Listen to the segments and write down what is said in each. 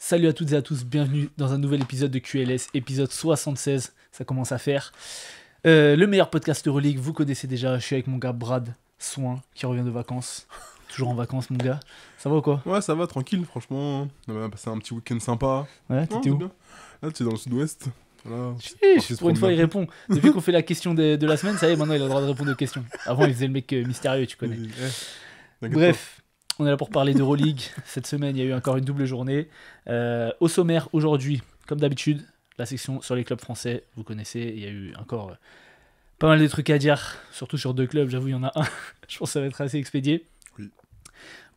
Salut à toutes et à tous, bienvenue dans un nouvel épisode de QLS, épisode 76, ça commence à faire. Le meilleur podcast Euroleague, vous connaissez déjà, je suis avec mon gars Brad Soin, qui revient de vacances. Toujours en vacances mon gars, ça va ou quoi? Ouais, ça va, tranquille, franchement. On a passé un petit week-end sympa. Ouais, t'étais où? Bien. Là, tu es dans le sud-ouest. Voilà, pour une fois il répond. Depuis qu'on fait la question de la semaine, ça y est, maintenant il a le droit de répondre aux questions. Avant il faisait le mec mystérieux, tu connais. Bref. On est là pour parler d'Euroleague. Cette semaine, il y a eu encore une double journée. Au sommaire, aujourd'hui, comme d'habitude, la section sur les clubs français. Vous connaissez, il y a eu encore pas mal de trucs à dire, surtout sur deux clubs. J'avoue, il y en a un. Je pense que ça va être assez expédié. Oui.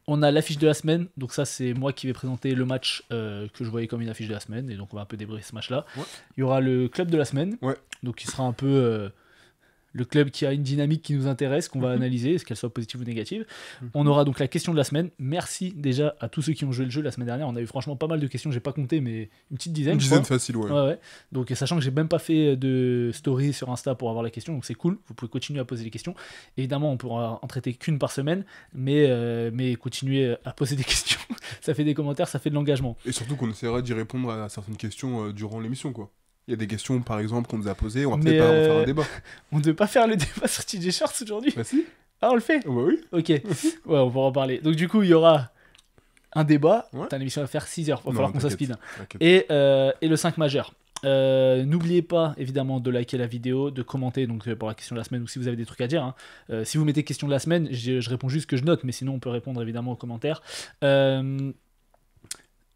On a l'affiche de la semaine. Donc ça, c'est moi qui vais présenter le match que je voyais comme une affiche de la semaine. Et donc, on va un peu débriefer ce match-là. Ouais. Il y aura le club de la semaine. Ouais. Donc, il sera un peu... le club qui a une dynamique qui nous intéresse, qu'on va analyser, est-ce qu'elle soit positive ou négative. On aura donc la question de la semaine. Merci déjà à tous ceux qui ont joué le jeu la semaine dernière. On a eu franchement pas mal de questions, j'ai pas compté, mais une petite dizaine. Une dizaine facile, ouais. Donc sachant que j'ai même pas fait de story sur Insta pour avoir la question, donc c'est cool. Vous pouvez continuer à poser des questions. Évidemment, on pourra en traiter qu'une par semaine, mais continuez à poser des questions. Ça fait des commentaires, ça fait de l'engagement. Et surtout qu'on essaiera d'y répondre à certaines questions durant l'émission, quoi. Il y a des questions, par exemple, qu'on nous a posées, on va peut-être pas en faire un débat. On ne devait pas faire le débat sur TJ Shorts aujourd'hui. Bah si. Ah, on le fait? Bah oui. Ok, ouais, on pourra en parler. Donc du coup, il y aura un débat. Ouais. T'as une émission à faire 6 heures, il va falloir qu'on s'aspide. Et le 5 majeur. N'oubliez pas, évidemment, de liker la vidéo, de commenter donc, pour la question de la semaine, ou si vous avez des trucs à dire. Hein. Si vous mettez question de la semaine, je réponds juste ce que je note, mais sinon on peut répondre évidemment aux commentaires.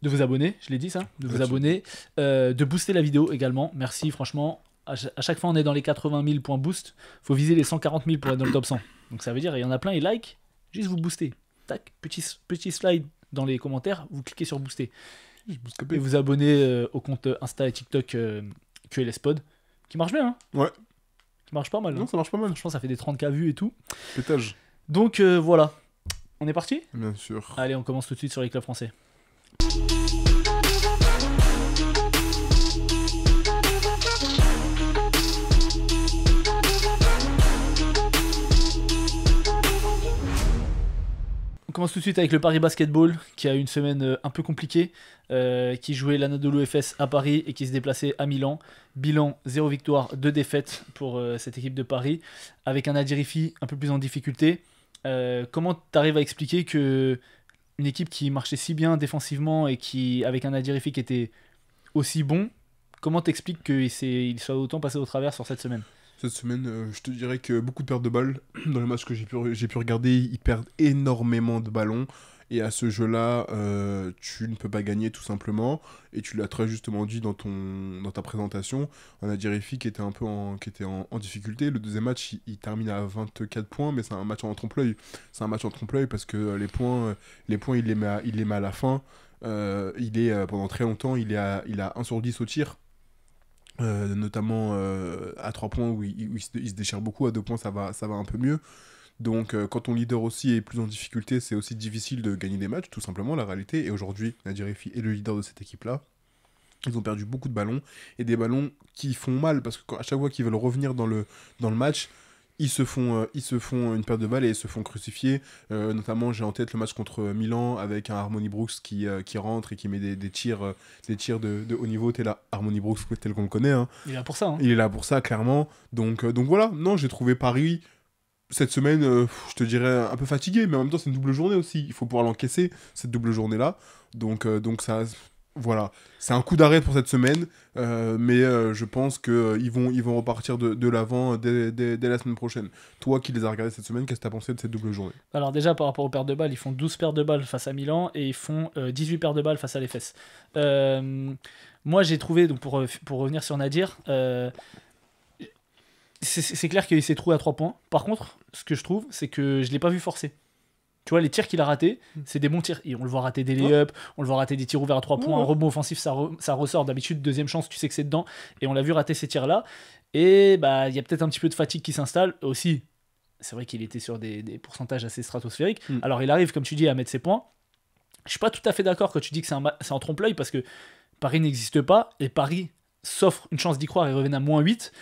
De vous abonner, je l'ai dit ça, de vous abonner, de booster la vidéo également, merci franchement, à chaque fois on est dans les 80 000 points boost, faut viser les 140 000 pour être dans le top 100, donc ça veut dire il y en a plein, ils like, juste vous booster, tac, petit slide dans les commentaires, vous cliquez sur booster, et vous abonnez au compte Insta et TikTok QLSpod, qui marche bien, hein. Ouais. Qui marche pas mal. Non, ça marche pas mal. Franchement ça fait des 30K vues et tout. Pétage. Donc voilà, on est parti? Bien sûr. Allez, on commence tout de suite sur les clubs français. On commence tout de suite avec le Paris Basketball qui a eu une semaine un peu compliquée, qui jouait l'Anadolu Efes à Paris et qui se déplaçait à Milan. Bilan 0 victoire, 2 défaites pour cette équipe de Paris, avec un Adi Rifi un peu plus en difficulté. Comment tu arrives à expliquer que une équipe qui marchait si bien défensivement et qui, avec un Adi Rifi qui était aussi bon, comment t'expliques qu'il soit autant passé au travers sur cette semaine? Cette semaine, je te dirais que beaucoup de pertes de balles. Dans les matchs que j'ai pu regarder, ils perdent énormément de ballons. Et à ce jeu-là, tu ne peux pas gagner tout simplement. Et tu l'as très justement dit dans ta présentation. On a Rifi qui était un peu en difficulté. Le deuxième match, il termine à 24 points, mais c'est un match en trompe-l'œil. C'est un match en trompe-l'œil parce que les points il les met à la fin. Pendant très longtemps, il a 1 sur 10 au tir. Notamment à 3 points où il se déchire beaucoup, à 2 points ça va un peu mieux. Donc quand ton leader aussi est plus en difficulté, c'est aussi difficile de gagner des matchs, tout simplement la réalité. Et aujourd'hui, Adi Rifi est le leader de cette équipe-là. Ils ont perdu beaucoup de ballons, et des ballons qui font mal, parce qu'à chaque fois qu'ils veulent revenir dans le match, ils se font une perte de balles et ils se font crucifier. Notamment, j'ai en tête le match contre Milan avec un Harmony Brooks qui rentre et qui met des tirs de haut niveau. T'es là, Harmony Brooks tel qu'on le connaît. Hein. Il est là pour ça. Hein. Il est là pour ça, clairement. Donc voilà, non, j'ai trouvé Paris cette semaine, je te dirais, un peu fatigué, mais en même temps, c'est une double journée aussi. Il faut pouvoir l'encaisser, cette double journée-là. Donc ça... Voilà, c'est un coup d'arrêt pour cette semaine, mais je pense qu'ils vont repartir de l'avant dès la semaine prochaine. Toi qui les as regardés cette semaine, qu'est-ce que tu as pensé de cette double journée? Alors déjà, par rapport aux pertes de balles, ils font 12 pertes de balles face à Milan et ils font 18 pertes de balles face à l'Efes. Moi, j'ai trouvé, donc pour revenir sur Nadir, c'est clair qu'il s'est trouvé à 3 points. Par contre, ce que je trouve, c'est que je ne l'ai pas vu forcer. Tu vois, les tirs qu'il a ratés, c'est des bons tirs. Et on le voit rater des lay-ups, on le voit rater des tirs ouverts à 3 points. Un rebond offensif, ça ressort. D'habitude, deuxième chance, tu sais que c'est dedans. Et on l'a vu rater ces tirs-là. Et bah, il y a peut-être un petit peu de fatigue qui s'installe. Aussi, c'est vrai qu'il était sur des pourcentages assez stratosphériques. Alors, il arrive, comme tu dis, à mettre ses points. Je suis pas tout à fait d'accord quand tu dis que c'est en trompe-l'œil, parce que Paris n'existe pas. Et Paris s'offre une chance d'y croire et reviennent à -8.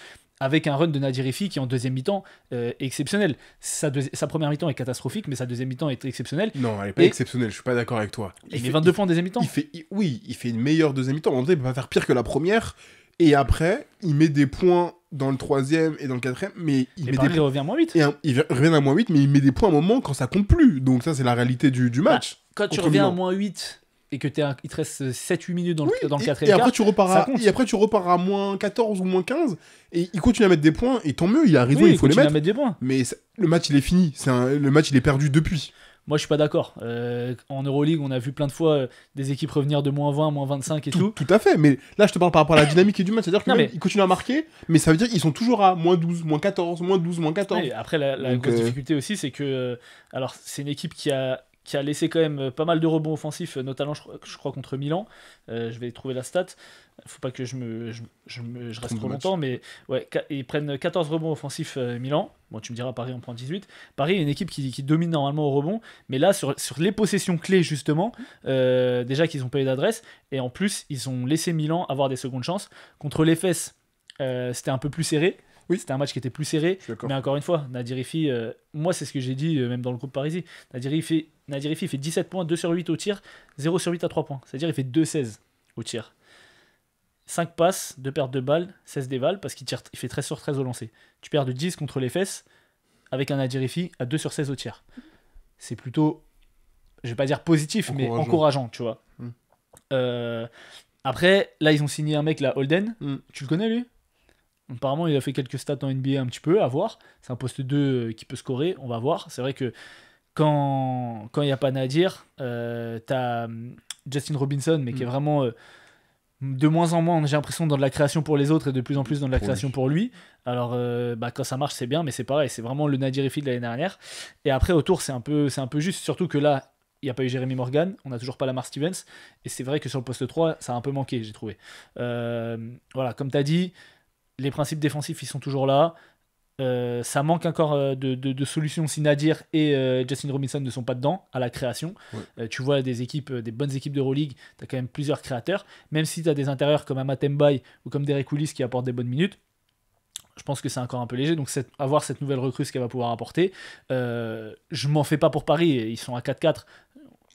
avec un run de Nadir Rifi qui en deuxième mi-temps est exceptionnel. Sa première mi-temps est catastrophique, mais sa deuxième mi-temps est exceptionnelle. Non, elle est pas exceptionnelle, je suis pas d'accord avec toi. Il met 22 points en deuxième mi-temps. Oui, il fait une meilleure deuxième mi-temps. En vrai, il peut pas faire pire que la première. Et après, il met des points dans le troisième et dans le quatrième, mais il revient à moins 8. Il revient à moins 8, mais il met des points à un moment quand ça compte plus. Donc ça, c'est la réalité du match. Quand tu reviens à moins 8 et que il te reste 7-8 minutes dans le quatrième et après, quart, et après, tu repars à moins 14 ou moins 15, et il continue à mettre des points, et tant mieux, il a raison, oui, il faut les mettre. À mettre des points. Mais le match, il est fini. Le match, il est perdu depuis. Moi, je suis pas d'accord. En Euroleague, on a vu plein de fois des équipes revenir de moins 20, moins 25 et tout. Tout à fait, mais là, je te parle par rapport à la dynamique et du match. C'est-à-dire qu'ils continuent à marquer, mais ça veut dire qu'ils sont toujours à moins 12, moins 14, moins 12, moins 14. Oui, après, la grosse difficulté aussi, c'est que... alors, c'est une équipe qui a laissé quand même pas mal de rebonds offensifs, notamment, je crois, contre Milan. Je vais trouver la stat. Faut pas que je reste trop longtemps, mais ouais, ils prennent 14 rebonds offensifs Milan. Bon, tu me diras, Paris en prend 18. Paris est une équipe qui domine normalement au rebond, mais là, sur les possessions clés, justement, déjà qu'ils n'ont pas eu d'adresse, et en plus, ils ont laissé Milan avoir des secondes chances. Contre l'Efes, c'était un peu plus serré. Oui, c'était un match qui était plus serré, mais encore une fois, Nadir Rifi, moi c'est ce que j'ai dit même dans le groupe parisien, Nadir Rifi fait 17 points, 2 sur 8 au tir, 0 sur 8 à 3 points, c'est-à-dire il fait 2-16 au tir. 5 passes, 2 pertes de balles, 16 dévals, parce qu'il fait 13 sur 13 au lancer. Tu perds de 10 contre les fesses, avec un Nadir Rifi à 2 sur 16 au tir. C'est plutôt, je vais pas dire positif, mais encourageant, tu vois. Après, là ils ont signé un mec, là, Holden, tu le connais lui ? Apparemment, il a fait quelques stats en NBA un petit peu, à voir. C'est un poste 2 qui peut scorer, on va voir. C'est vrai que quand il n'y a pas Nadir, t'as Justin Robinson, mais qui est vraiment de moins en moins, j'ai l'impression, dans de la création pour les autres et de plus en plus dans de la création pour lui. Alors, quand ça marche, c'est bien, mais c'est pareil, c'est vraiment le Nadir Rifi de l'année dernière. Et après, autour, c'est un peu juste, surtout que là, il n'y a pas eu Jeremy Morgan, on n'a toujours pas Lamar Stevens, et c'est vrai que sur le poste 3, ça a un peu manqué, j'ai trouvé. Voilà, comme tu as dit, les principes défensifs, ils sont toujours là. Ça manque encore de solutions si Nadir et Justin Robinson ne sont pas dedans à la création. Ouais. Tu vois des bonnes équipes d'Euroleague, tu as quand même plusieurs créateurs. Même si tu as des intérieurs comme Amat Mbaye ou comme Derek Willis qui apportent des bonnes minutes, je pense que c'est encore un peu léger. Donc, avoir cette nouvelle recrue, ce qu'elle va pouvoir apporter, je m'en fais pas pour Paris. Ils sont à 4-4.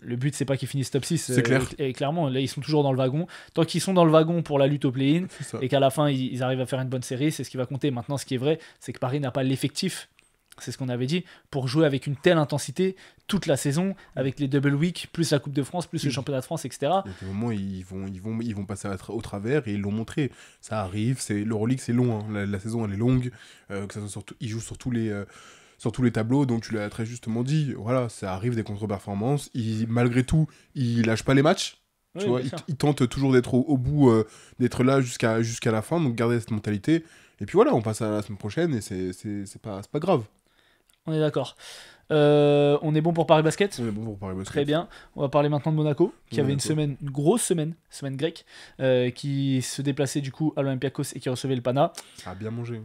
Le but, c'est pas qu'ils finissent top 6. C'est clair. Et clairement, là, ils sont toujours dans le wagon. Tant qu'ils sont dans le wagon pour la lutte au play-in et qu'à la fin, ils arrivent à faire une bonne série, c'est ce qui va compter. Maintenant, ce qui est vrai, c'est que Paris n'a pas l'effectif, c'est ce qu'on avait dit, pour jouer avec une telle intensité toute la saison, avec les double week, plus la Coupe de France, plus le championnat de France, etc. Il y a des moments, ils vont passer au travers et ils l'ont montré. Ça arrive, l'Euroleague, c'est long. Hein. La saison, elle est longue. Que ça soit ils jouent sur tous les tableaux, donc tu l'as très justement dit, voilà, ça arrive des contre-performances, malgré tout, ils lâchent pas les matchs, tu vois, ils tentent toujours d'être au bout, d'être là jusqu'à la fin, donc garder cette mentalité, et puis voilà, on passe à la semaine prochaine, et c'est pas grave. On est d'accord. On est bon pour Paris Basket ? On est bon pour Paris Basket. Très bien. On va parler maintenant de Monaco, qui avait une grosse semaine grecque, qui se déplaçait du coup à l'Olympiakos et qui recevait le Pana. Ça a bien mangé.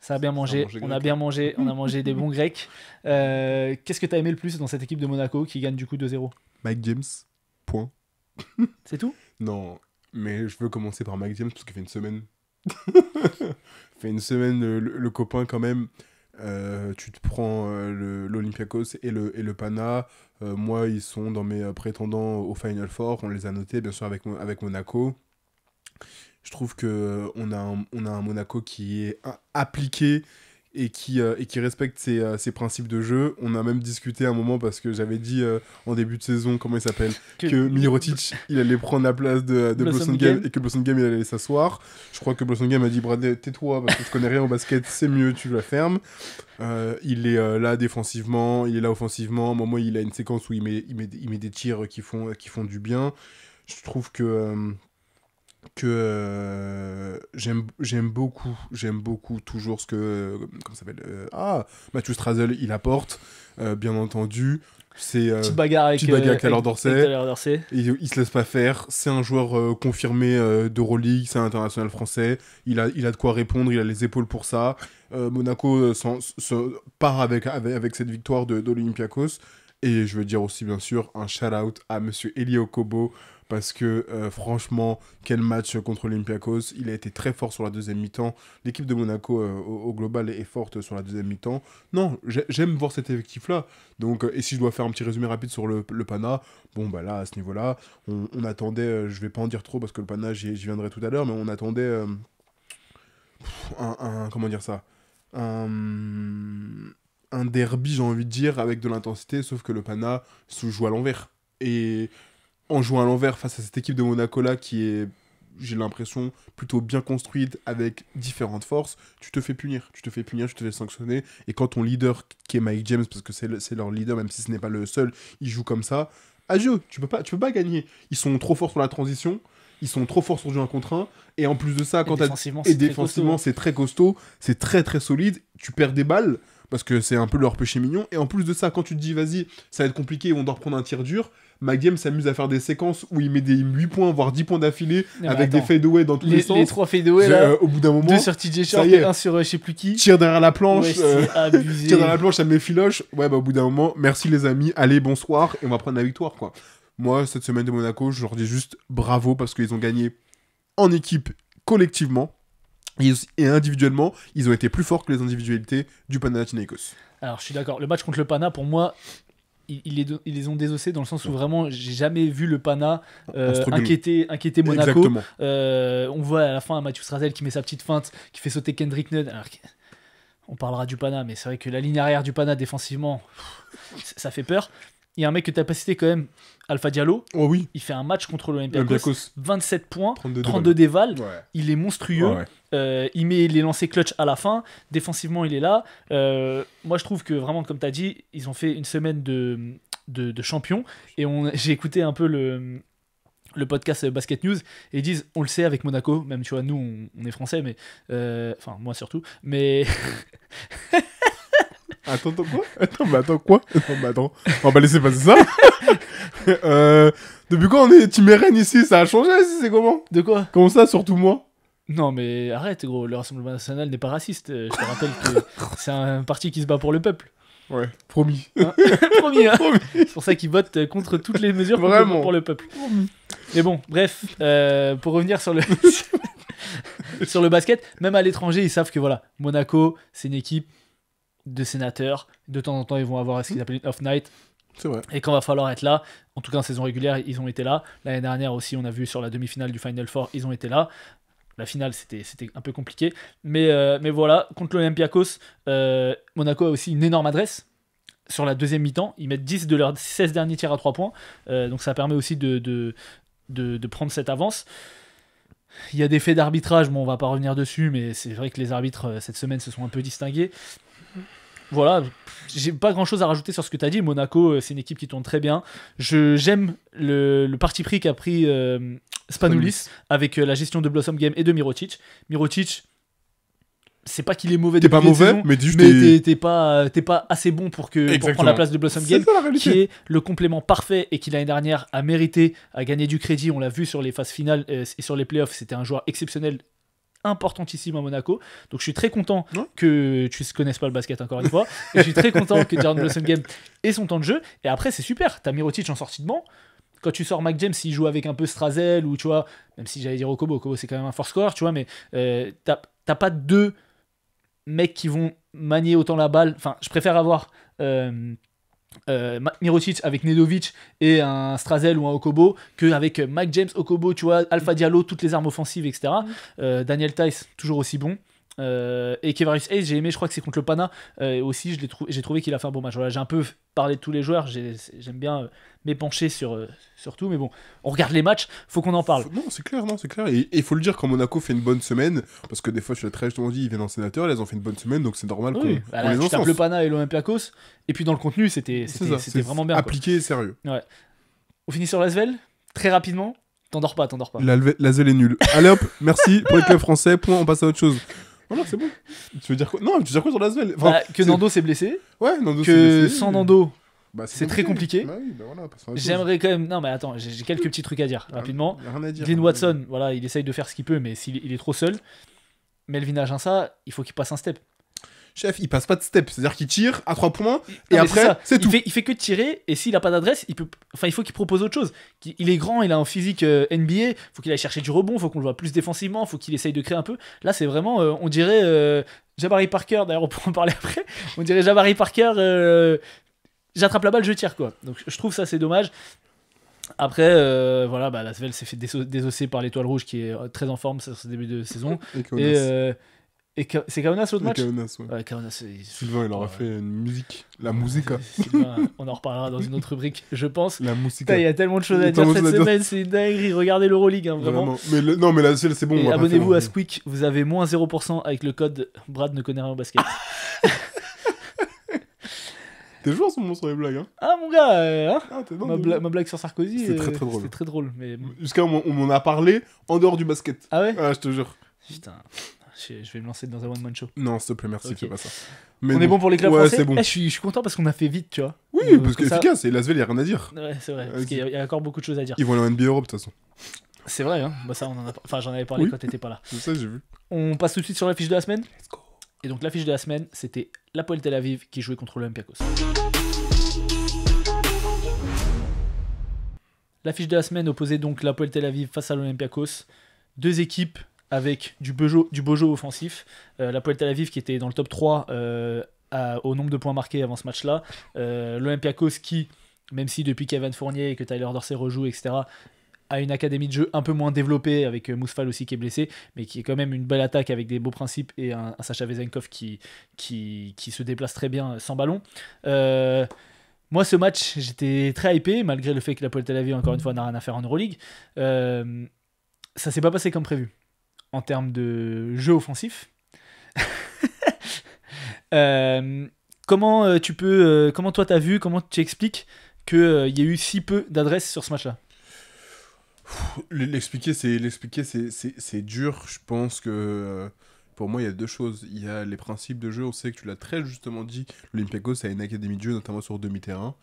Ça a bien mangé, on a bien mangé, on a mangé des bons grecs. Qu'est-ce que tu as aimé le plus dans cette équipe de Monaco qui gagne du coup 2-0 ? Mike James, point. C'est tout ? Non, mais je veux commencer par Mike James parce qu'il fait une semaine. Le copain quand même. Tu te prends l'Olympiakos et le Pana. Moi, ils sont dans mes prétendants au Final Four. On les a notés, bien sûr, avec Monaco. Je trouve qu'on a un Monaco qui est appliqué et qui respecte ses principes de jeu. On a même discuté un moment parce que j'avais dit en début de saison, comment il s'appelle, que Mirotic, il allait prendre la place de Blossom Game et que Blossom Game, il allait s'asseoir. Je crois que Blossom Game a dit, Bradley, tais-toi parce que je connais rien au basket, c'est mieux, tu la fermes. Il est là défensivement, il est là offensivement. À un moment, il a une séquence où il met des tirs qui font du bien. Je trouve que j'aime beaucoup toujours ce que comment ça s'appelle Mathieu Strazel il apporte, bien entendu. C'est petite bagarre avec Taylor Dorsey. Il se laisse pas faire, c'est un joueur confirmé d'Euroleague, c'est un international français, il a de quoi répondre, il a les épaules pour ça. Monaco part avec cette victoire de l'Olympiakos. Et je veux dire aussi bien sûr un shout out à monsieur Eli Okobo, parce que franchement, quel match contre l'Olympiakos. Il a été très fort sur la deuxième mi-temps. L'équipe de Monaco, au global, est forte sur la deuxième mi-temps. Non, j'aime voir cet effectif-là. Donc, et si je dois faire un petit résumé rapide sur le Pana, bon, bah là, à ce niveau-là, on attendait, je vais pas en dire trop parce que le Pana, j'y viendrai tout à l'heure, mais on attendait comment dire ça, un derby, j'ai envie de dire, avec de l'intensité, sauf que le Pana se joue à l'envers. Et en jouant à l'envers face à cette équipe de Monaco-là qui est, j'ai l'impression, plutôt bien construite, avec différentes forces, tu te fais punir, tu te fais sanctionner. Et quand ton leader, qui est Mike James, parce que c'est leur leader, même si ce n'est pas le seul, il joue comme ça, adieu, tu peux pas gagner. Ils sont trop forts sur la transition, ils sont trop forts sur le jeu 1 contre 1, et en plus de ça, défensivement, c'est très costaud, c'est très très solide, tu perds des balles, parce que c'est un peu leur péché mignon, et en plus de ça, quand tu te dis, vas-y, ça va être compliqué, on doit reprendre un tir dur, McGame s'amuse à faire des séquences où il met des 8 points, voire 10 points d'affilée, avec des fadeaway dans tous les sens. Les 3 fadeaway, là, au bout d'un moment, 2 sur TJ Short et 1 sur je sais plus qui. Tire derrière la planche, ouais, c'est abusé. Tire derrière la planche, ça me filoche. Ouais, bah au bout d'un moment, merci les amis, allez, bonsoir, et on va prendre la victoire, quoi. Moi, cette semaine de Monaco, je leur dis juste bravo, parce qu'ils ont gagné en équipe, collectivement, et individuellement, ils ont été plus forts que les individualités du Panathinaikos. Alors, je suis d'accord. Le match contre le Pana, pour moi, ils les ont désossés dans le sens où vraiment, j'ai jamais vu le Pana inquiéter Monaco. On voit à la fin Mathieu Strazel qui met sa petite feinte, qui fait sauter Kendrick Nunn. Alors, on parlera du Pana, mais c'est vrai que la ligne arrière du Pana, défensivement, ça fait peur. Il y a un mec que tu n'as pas cité quand même, Alpha Diallo. Oh oui. Il fait un match contre l'Olympiakos. 27 points, 32 dévals. Ouais. Il est monstrueux. Ouais. Il met les lancers clutch à la fin. Défensivement, il est là. Moi, je trouve que vraiment, comme tu as dit, ils ont fait une semaine de champions. Et j'ai écouté un peu le podcast Basket News et ils disent, on le sait avec Monaco, même tu vois, nous, on est français, mais... Enfin, moi surtout. Mais... Attends quoi? Attends. On va laisser passer ça. Depuis quand on est Team RN ici? Ça a changé ici, c'est comment? De quoi? Comment ça, surtout moi? Non mais arrête gros, le Rassemblement National n'est pas raciste. Je te rappelle que c'est un parti qui se bat pour le peuple. Ouais, promis. Hein promis, hein. C'est pour ça qu'ils votent contre toutes les mesures pour le peuple. Promis. Mais bon, bref, pour revenir sur le... sur le basket, même à l'étranger, ils savent que voilà, Monaco, c'est une équipe de sénateurs, de temps en temps ils vont avoir ce qu'ils appellent une off night, c'est vrai. Et quand va falloir être là, en tout cas en saison régulière ils ont été là, l'année dernière aussi on a vu sur la demi-finale du Final Four ils ont été là, la finale c'était un peu compliqué, mais voilà, contre l'Olympiakos, Monaco a aussi une énorme adresse sur la deuxième mi-temps, ils mettent 10 de leurs 16 derniers tirs à 3 points, donc ça permet aussi de prendre cette avance. Il y a des faits d'arbitrage, bon on va pas revenir dessus, mais c'est vrai que les arbitres cette semaine se sont un peu distingués. Voilà, j'ai pas grand chose à rajouter sur ce que tu as dit. Monaco, c'est une équipe qui tourne très bien. J'aime le parti pris qu'a pris Spanoulis avec la gestion de Blossom Game et de Mirotic. Mirotic, c'est pas qu'il est mauvais depuis la saison, mais t'es pas assez bon pour prendre la place de Blossom Game, qui est le complément parfait et qui l'année dernière a mérité à gagner du crédit. On l'a vu sur les phases finales et sur les playoffs, c'était un joueur exceptionnel, importantissime à Monaco, donc je suis très content que tu ne connaisses pas le basket encore une fois, et je suis très content que Jaren Blossom Game ait son temps de jeu, et après c'est super, t'as Mirotic en sortie de banc, quand tu sors Mac James, il joue avec un peu Strazel, ou tu vois, même si j'allais dire Okobo c'est quand même un force scorer, tu vois, mais t'as pas deux mecs qui vont manier autant la balle, enfin je préfère avoir Mirotic avec Nedovic et un Strazel ou un Okobo qu'avec Mike James, Okobo, tu vois, Alpha Diallo, toutes les armes offensives, etc. Daniel Theis, toujours aussi bon. Et Kevarius Hayes, j'ai aimé, je crois que c'est contre le Pana aussi, j'ai trouvé qu'il a fait un bon match. Voilà, j'ai un peu parlé de tous les joueurs, j'aime bien m'épancher sur tout, mais bon, on regarde les matchs, faut qu'on en parle. Non, c'est clair. Et il faut le dire, quand Monaco fait une bonne semaine, parce que des fois, je l'ai très justement dit, ils viennent en sénateur, elles ont fait une bonne semaine, donc c'est normal qu'on les tu tapes le Pana et l'Olympiakos, et puis dans le contenu, c'était vraiment bien. Appliqué et sérieux. Ouais. On finit sur l'Asvel, très rapidement, t'endors pas. L'Asvel est nul. Allez hop, merci pour les clubs français, point, on passe à autre chose. Voilà, c'est bon. Tu veux dire quoi? Non, tu veux dire quoi sur l'Asvel? Que Nando s'est blessé. Ouais, Nando s'est blessé. Que sans Nando, c'est très compliqué. Bah oui, voilà, j'aimerais quand même... Non, mais attends, j'ai quelques petits trucs à dire, rapidement. Rien à dire. Glyn Watson, voilà, il essaye de faire ce qu'il peut, mais il est trop seul. Melvin Aginsa, il faut qu'il passe un step. chef, il passe pas de step. C'est-à-dire qu'il tire à 3 points et Non, mais après, c'est tout. il fait que tirer, et s'il a pas d'adresse, il faut qu'il propose autre chose. Il est grand, il a un physique NBA, faut qu'il aille chercher du rebond, faut qu'on le voit plus défensivement, faut qu'il essaye de créer un peu. Là, c'est vraiment, on dirait Jabari Parker, d'ailleurs, on pourra en parler après. On dirait Jabari Parker, j'attrape la balle, je tire, quoi. Donc je trouve ça, c'est dommage. Après, voilà, la Svel s'est fait désosser par l'Étoile Rouge qui est très en forme sur ce début de saison. C'est Kaunas l'autre match. Kaunas, ouais. Ouais, Kaunas, Sylvain, il aura fait une musique. La musique. Sylvain, on en reparlera dans une autre rubrique, je pense. La musique. Il y a tellement de choses à dire cette semaine, c'est une dinguerie. Regardez l'Euroleague, hein, vraiment. Mais non, mais la Svel, c'est bon. Et abonnez-vous à Squeak, vous avez moins 0% avec le code Brad ne connaît rien au basket. T'es joueur sur les blagues, hein. Ah mon gars, hein Ah, ma blague sur Sarkozy, c'est très drôle. C'était très drôle. Mais... Jusqu'à on m'en a parlé en dehors du basket. Ah ouais. Ah, je te jure. Putain, je vais me lancer dans un one-man show. Non, s'il te plaît, merci, Okay. fais pas ça. Mais on est bon pour les clubs ouais, français. C'est bon. Je suis content parce qu'on a fait vite, tu vois. Oui, parce que c'est efficace, et la Svel, il n'y a rien à dire. Ouais, c'est vrai, parce qu'il y a encore beaucoup de choses à dire. Ils vont aller en NBA Europe, de toute façon. C'est vrai, hein. Bah ça, j'en avais parlé quand t'étais pas là. C'est ça, j'ai vu. On passe tout de suite sur la fiche de la semaine. Let's go. Et donc la fiche de la semaine, c'était l'Hapoel Tel Aviv qui jouait contre l'Olympiakos. La fiche de la semaine opposait donc l'Hapoel Tel Aviv face à l'Olympiakos. Deux équipes avec du beau jeu offensif. L'Hapoel Tel Aviv qui était dans le top 3 au nombre de points marqués avant ce match-là. L'Olympiakos qui, même si depuis Kevin Fournier et que Tyler Dorsey rejoue, etc., a une académie de jeu un peu moins développée, avec Mousfal aussi qui est blessé, mais qui est quand même une belle attaque avec des beaux principes et un Sacha Vezenkov qui se déplace très bien sans ballon. Moi, ce match, j'étais très hypé, malgré le fait que l'Hapoel Tel Aviv, encore une fois, n'a rien à faire en Euroleague. Ça s'est pas passé comme prévu, en termes de jeu offensif. Comment toi t'as vu, comment tu expliques qu'il y a eu si peu d'adresses sur ce match-là? L'expliquer, c'est dur. Je pense que pour moi, il y a deux choses. Il y a les principes de jeu. On sait que tu l'as très justement dit. L'Olympiakos a une académie de jeu, notamment sur demi-terrain.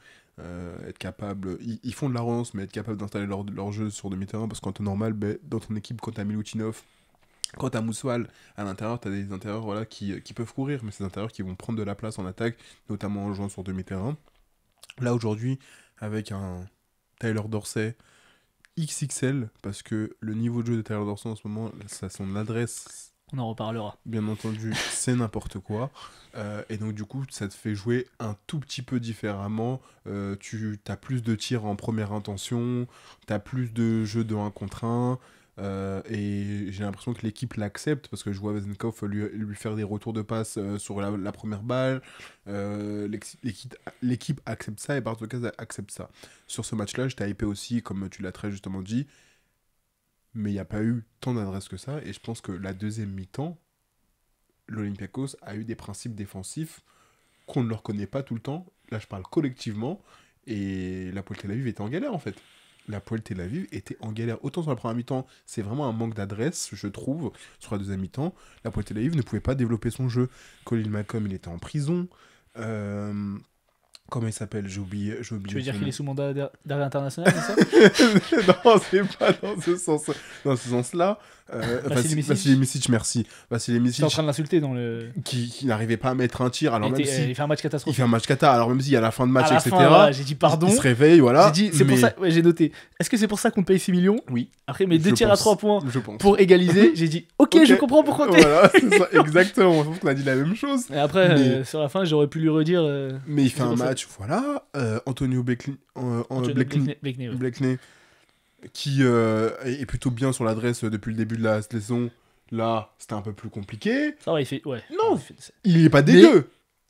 Être capable, ils font de la relance, mais être capable d'installer leur jeu sur demi-terrain. Parce qu'en temps normal, dans ton équipe, quand t'as Milutinov, quand t'as Moussoal, à l'intérieur, t'as des intérieurs voilà, qui peuvent courir, mais ces intérieurs qui vont prendre de la place en attaque, notamment en jouant sur demi-terrain. Là, aujourd'hui, avec un Tyler Dorsey XXL, parce que le niveau de jeu de Tyler Dorsey en ce moment, son adresse, on en reparlera. Bien entendu, c'est n'importe quoi. Et donc, du coup, ça te fait jouer un tout petit peu différemment. Tu as plus de tirs en première intention, tu as plus de jeux de 1 contre 1. Et j'ai l'impression que l'équipe l'accepte parce que je vois Vezenkov lui faire des retours de passe sur la première balle. L'équipe accepte ça et Bartokaz accepte ça. Sur ce match-là, j'étais hypé aussi, comme tu l'as très justement dit, mais il n'y a pas eu tant d'adresses que ça. Et je pense que la deuxième mi-temps, l'Olympiakos a eu des principes défensifs qu'on ne leur connaît pas tout le temps. Là, je parle collectivement. Et l'Hapoel Tel Aviv était en galère en fait. L'Hapoel Tel Aviv était en galère. Autant sur la première mi-temps, c'est vraiment un manque d'adresse, je trouve. Sur la deuxième mi-temps, l'Hapoel Tel Aviv ne pouvait pas développer son jeu. Colin Malcolm, il était en prison. Comment il s'appelle? J'ai oublié. Tu veux dire qu'il est sous mandat d'arrêt international, c'est ça? Non, c'est pas dans ce sens. Dans ce sens-là. Vassili Micic, merci. Vassili Micic. Tu es en train de l'insulter dans le. Qui n'arrivait pas à mettre un tir. Alors il fait un match catastrophique. Il fait un match cata. Alors même si à la fin de match, etc. Fin, j'ai dit pardon. Il se réveille, voilà. J'ai dit, c'est pour ça. Ouais, j'ai noté. Est-ce que c'est pour ça qu'on te paye 6 millions? Oui. Après mes 2 tirs à 3 points je pense. pour égaliser, j'ai dit ok, je comprends pourquoi t'es. Voilà, c'est ça, exactement. Je pense qu'on a dit la même chose. Et après, sur la fin, j'aurais pu lui redire. Mais il fait un match, voilà. Antonio Blakeney, qui est plutôt bien sur l'adresse depuis le début de la saison. Là, c'était un peu plus compliqué. Ça va, il fait. Ouais. Non, il est pas dégueu.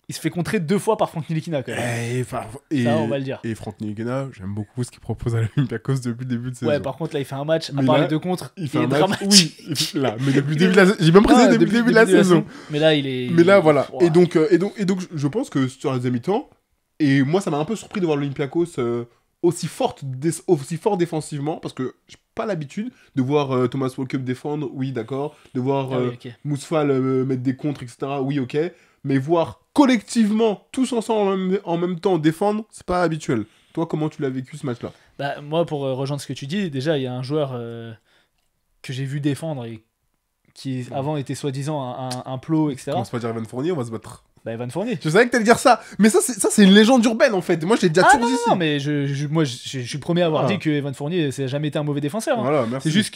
Il se fait contrer 2 fois par Franck Nilikina quand même. Ça, on va le dire. Et Franck Nilikina, j'aime beaucoup ce qu'il propose à l'Olympiakos depuis le début de saison. Ouais, par contre, là, il fait un match, à part les 2 contre, il est dramatique. Oui, là, mais depuis le début de la saison. J'ai même précisé depuis le début de la saison. Mais là, il est. Mais là, voilà. Wow. Et donc, je pense que sur la deuxième mi-temps, et moi, ça m'a un peu surpris de voir l'Olympiakos aussi fort défensivement, parce que j'ai pas l'habitude de voir Thomas Walkup défendre, oui, d'accord, de voir Mousfal mettre des contres, etc., oui, ok, mais voir collectivement, tous ensemble en même temps défendre, c'est pas habituel. Toi, comment tu l'as vécu ce match-là? Bah, moi, pour rejoindre ce que tu dis, déjà, il y a un joueur que j'ai vu défendre et qui avant était soi-disant un plot, etc. Commence pas à dire Evan Fournier, on va se battre. Bah, Evan Fournier. Je savais que t'allais dire ça. Mais ça, c'est une légende urbaine, en fait. Moi, je l'ai déjà toujours dit ici. Non, mais moi, je suis le premier à avoir Ah. dit que Evan Fournier, ça n'a jamais été un mauvais défenseur. Hein. Voilà, merci. C'est juste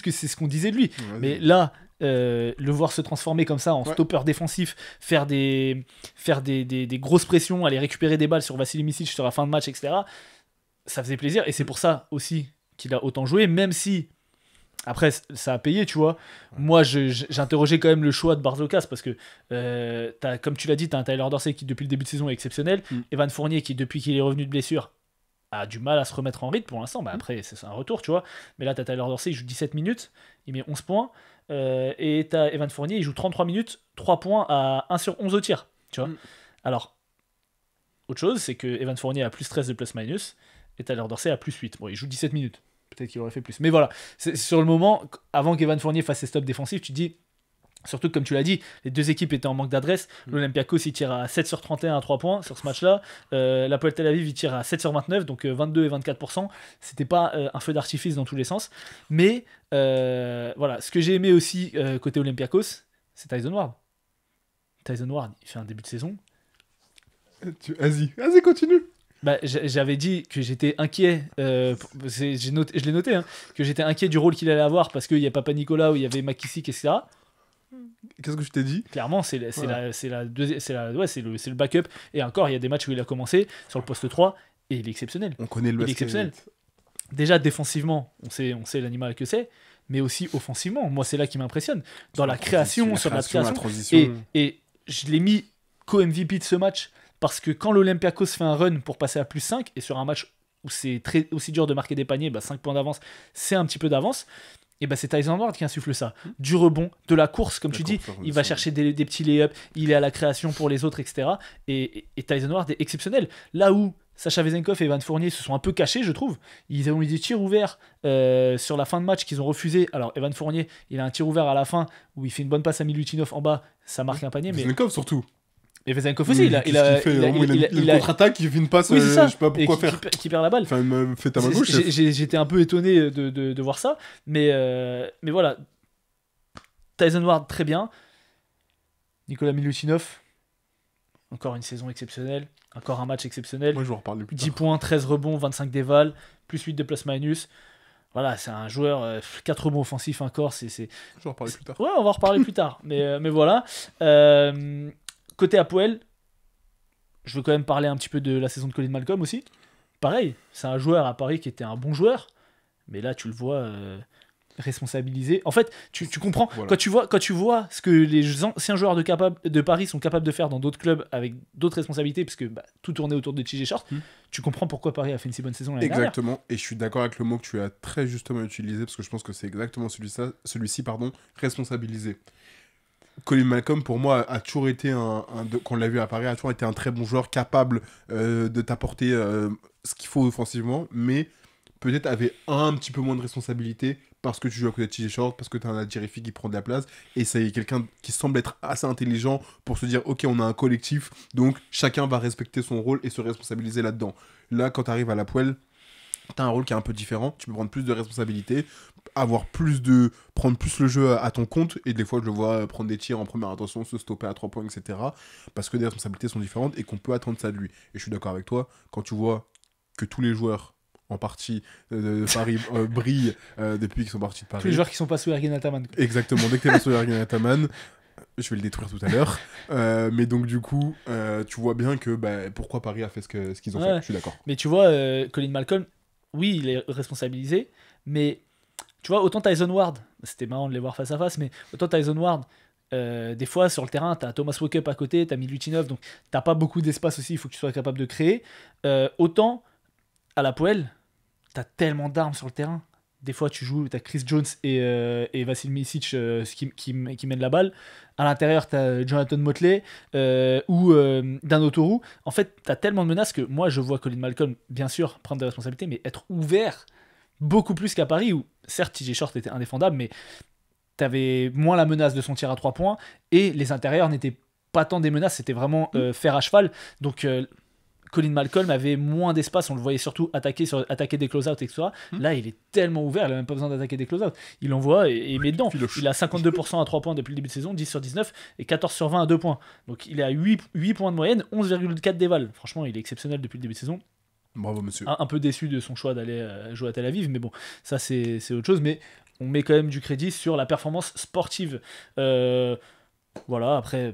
que c'est ce qu'on disait de lui. Vas-y. Mais là, le voir se transformer comme ça en Ouais. stopper défensif, faire des grosses pressions, aller récupérer des balles sur Vassili Micic sur la fin de match, etc., ça faisait plaisir. Et c'est pour ça aussi qu'il a autant joué, même si après ça a payé, tu vois. Moi, j'interrogeais quand même le choix de Barzokas parce que, comme tu l'as dit, tu as un Tyler Dorsey qui, depuis le début de saison, est exceptionnel. Evan Fournier, qui, depuis qu'il est revenu de blessure, a du mal à se remettre en rythme pour l'instant. Bah, après, c'est un retour, tu vois. Mais là, tu as Tyler Dorsey, il joue 17 minutes, il met 11 points. Et tu as Evan Fournier, il joue 33 minutes, 3 points à 1 sur 11 au tir, tu vois. Alors, autre chose, c'est que Evan Fournier a plus 13 de plus-minus et Tyler Dorsey a plus 8. Bon, il joue 17 minutes. Peut-être qu'il aurait fait plus. Mais voilà, c'est sur le moment, avant qu'Evan Fournier fasse ses stops défensifs, tu te dis, surtout que comme tu l'as dit, les deux équipes étaient en manque d'adresse. L'Olympiakos, il tire à 7 sur 31 à 3 points sur ce match-là. L'Hapoel Tel Aviv, il tire à 7 sur 29, donc 22 et 24%. C'était pas un feu d'artifice dans tous les sens. Mais voilà, ce que j'ai aimé aussi côté Olympiakos, c'est Tyson Ward. Tyson Ward, il fait un début de saison. Vas-y, continue. Bah, j'avais dit que j'étais inquiet, je l'ai noté, hein, que j'étais inquiet du rôle qu'il allait avoir parce qu'il n'y a Papa Nicolas ou il y avait McKissick, etc. Qu'est-ce que je t'ai dit? Clairement, c'est le backup. Et encore, il y a des matchs où il a commencé sur le poste 3 et il est exceptionnel. On connaît le Il est basket. exceptionnel. Déjà, défensivement, on sait l'animal que c'est, mais aussi offensivement. Moi, c'est là qui m'impressionne. Dans la création, sur la création. transition. Et je l'ai mis co-MVP de ce match parce que quand l'Olympiakos fait un run pour passer à plus 5, et sur un match où c'est aussi dur de marquer des paniers, 5 points d'avance, c'est un petit peu d'avance, et c'est Tyson Ward qui insuffle ça. Du rebond, de la course, comme tu dis, il va chercher des petits lay-ups, il est à la création pour les autres, etc. Et Tyson Ward est exceptionnel. Là où Sacha Vezenkov et Evan Fournier se sont un peu cachés, je trouve. Ils ont eu des tirs ouverts sur la fin de match qu'ils ont refusé. Alors, Evan Fournier, il a un tir ouvert à la fin où il fait une bonne passe à Milutinov en bas, ça marque un panier. Mais Vezenkov surtout. Et Vezenkov aussi, il a contre-attaque, il fait une passe, oui, je sais pas pourquoi faire. Qui perd la balle. Enfin, il me fait ta main gauche. J'étais un peu étonné de voir ça, mais voilà. Tyson Ward, très bien. Nicolas Milutinov, encore une saison exceptionnelle, encore un match exceptionnel. Moi, je vais en reparler plus tard. 10 points, 13 rebonds, 25 dévals, plus 8 de plus-minus. Voilà, c'est un joueur, 4 rebonds offensifs encore. Je vais en reparler plus tard. Ouais, on va en reparler plus tard, mais voilà. Côté Hapoel, je veux quand même parler un petit peu de la saison de Colin Malcolm aussi. Pareil, c'est un joueur à Paris qui était un bon joueur, mais là tu le vois responsabilisé. En fait, tu comprends, voilà. quand tu vois ce que les anciens joueurs de Paris sont capables de faire dans d'autres clubs avec d'autres responsabilités, parce que tout tournait autour de TJ Short, tu comprends pourquoi Paris a fait une si bonne saison l'année dernière. Exactement, et je suis d'accord avec le mot que tu as très justement utilisé, parce que je pense que c'est exactement celui-ci, responsabilisé. Colin Malcolm, pour moi, a toujours été quand on l'a vu à Paris, a toujours été un très bon joueur, capable de t'apporter ce qu'il faut offensivement, mais peut-être avait un petit peu moins de responsabilité parce que tu joues à côté de TJ Short, parce que tu as un Adjerifi qui prend de la place, et c'est quelqu'un qui semble être assez intelligent pour se dire « Ok, on a un collectif, donc chacun va respecter son rôle et se responsabiliser là-dedans. » Là, quand tu arrives à l'Hapoel, tu as un rôle qui est un peu différent, tu peux prendre plus de responsabilités, prendre plus le jeu à ton compte, et des fois je le vois prendre des tirs en première intention, se stopper à 3 points, etc. Parce que les responsabilités sont différentes et qu'on peut attendre ça de lui. Et je suis d'accord avec toi, quand tu vois que tous les joueurs en partie de Paris brillent depuis qu'ils sont partis de Paris. Tous les joueurs qui sont pas sous Ergin Ataman. Exactement, dès que t'es pas sous Ergin Ataman, je vais le détruire tout à l'heure. Mais donc du coup, tu vois bien que pourquoi Paris a fait ce qu'ils ont fait. Je suis d'accord. Mais tu vois, Colin Malcolm, oui, il est responsabilisé, mais tu vois, autant Tyson Ward, c'était marrant de les voir face à face, mais autant Tyson Ward, des fois sur le terrain, t'as Thomas Walkup à côté, t'as Milutinov, donc t'as pas beaucoup d'espace aussi, il faut que tu sois capable de créer. Autant à l'Hapoel, t'as tellement d'armes sur le terrain. Des fois, t'as Chris Jones et Vassili Micic qui mènent la balle. À l'intérieur, t'as Jonathan Motley ou Dan Oturu. En fait, t'as tellement de menaces que moi, je vois Colin Malcolm, bien sûr, prendre des responsabilités, mais être ouvert beaucoup plus qu'à Paris, où certes, TJ Short était indéfendable, mais t'avais moins la menace de son tir à 3 points, et les intérieurs n'étaient pas tant des menaces, c'était vraiment faire à cheval. Donc, Colin Malcolm avait moins d'espace, on le voyait surtout attaquer des close-out, etc. Là, il est tellement ouvert, il a même pas besoin d'attaquer des close-out. Il envoie et il met dedans. Il a 52% à 3 points depuis le début de saison, 10 sur 19 et 14 sur 20 à 2 points. Donc il est à 8 points de moyenne, 11,4 d'éval. Franchement, il est exceptionnel depuis le début de saison. Bravo, monsieur. Un peu déçu de son choix d'aller jouer à Tel Aviv, mais bon, ça c'est autre chose. Mais on met quand même du crédit sur la performance sportive. Voilà, après,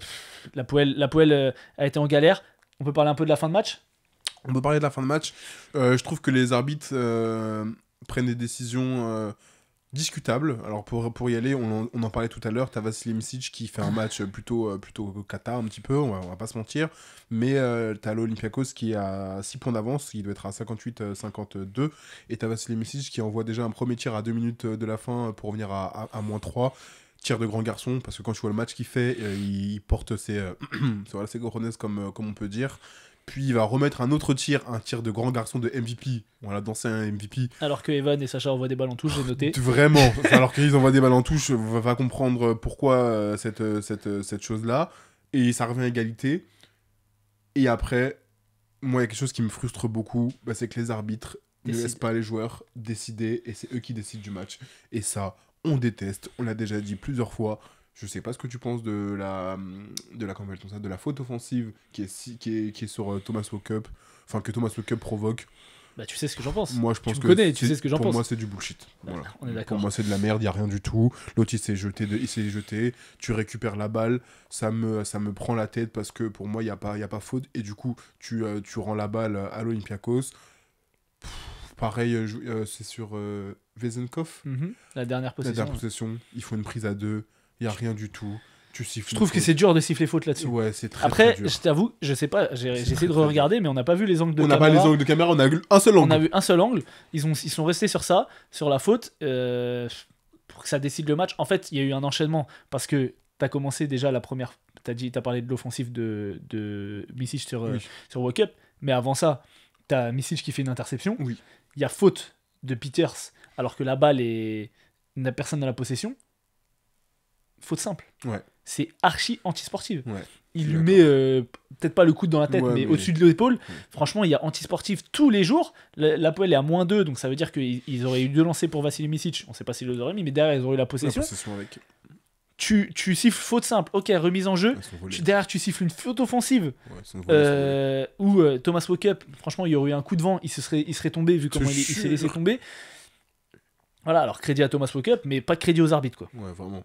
la Poel a été en galère. On peut parler un peu de la fin de match ? On peut parler de la fin de match. Je trouve que les arbitres prennent des décisions discutables. Alors pour y aller, on en parlait tout à l'heure, t'as Vasilij Micic qui fait un match plutôt cata un petit peu, on va pas se mentir. Mais t'as l'Olympiakos qui est à 6 points d'avance, il doit être à 58-52. Et t'as Vasilij Micic qui envoie déjà un premier tir à 2 minutes de la fin pour revenir à -3. Tir de grand garçon, parce que quand tu vois le match qu'il fait, il porte ses cojones comme on peut dire. Puis il va remettre un autre tir, un tir de grand garçon de MVP. Voilà, d'ancien MVP. Alors que Evan et Sacha envoient des balles en touche, j'ai noté. Vraiment. Alors qu'ils envoient des balles en touche, va comprendre pourquoi cette chose-là. Et ça revient à égalité. Et après, moi, il y a quelque chose qui me frustre beaucoup, c'est que les arbitres ne laissent pas les joueurs décider, et c'est eux qui décident du match. Et ça, on déteste. On l'a déjà dit plusieurs fois. Je sais pas ce que tu penses de la faute offensive qui est sur Thomas Walkup, enfin que Thomas Walkup provoque. Bah tu sais ce que j'en pense. Moi je pense tu sais ce que j'en pense. Pour moi c'est du bullshit. Voilà. On est d'accord. Pour moi c'est de la merde, il y a rien du tout. L'autre il s'est jeté, tu récupères la balle, ça me prend la tête parce que pour moi il y a pas faute et du coup tu rends la balle à l'Olympiakos. Pareil, c'est sur Vezenkov. La dernière possession. Il faut une prise à 2. Il n'y a rien du tout. Tu siffles. Je trouve que c'est dur de siffler faute là-dessus. Ouais, c'est très Après, très dur. je t'avoue, je sais pas, j'ai essayé de regarder, mais on n'a pas vu les angles de caméra. On n'a pas les angles de caméra, on a vu un seul angle. On a vu un seul angle. Ils sont restés sur ça, sur la faute, pour que ça décide le match. En fait, il y a eu un enchaînement parce que tu as commencé déjà la première. T'as parlé de l'offensive de Micic sur Walkup, mais avant ça, tu as Micic qui fait une interception. Oui. Il y a faute de Peters alors que la balle n'a personne dans la possession. Faute simple. Ouais. C'est archi antisportive. Ouais. Il lui met peut-être pas le coude dans la tête, mais au-dessus de l'épaule. Franchement, il y a antisportif tous les jours. La Poel est à -2, donc ça veut dire qu'ils auraient eu 2 lancers pour Vasilij Micic. On sait pas s'ils les auraient mis, mais derrière, ils auraient eu la possession. Avec... Tu siffles faute simple, ok, remise en jeu. Derrière, tu siffles une faute offensive. Ou Thomas Walkup, franchement, il y aurait eu un coup de vent, il serait tombé vu comment il s'est laissé tomber. Voilà, alors crédit à Thomas Walkup, mais pas de crédit aux arbitres, quoi. Ouais, vraiment.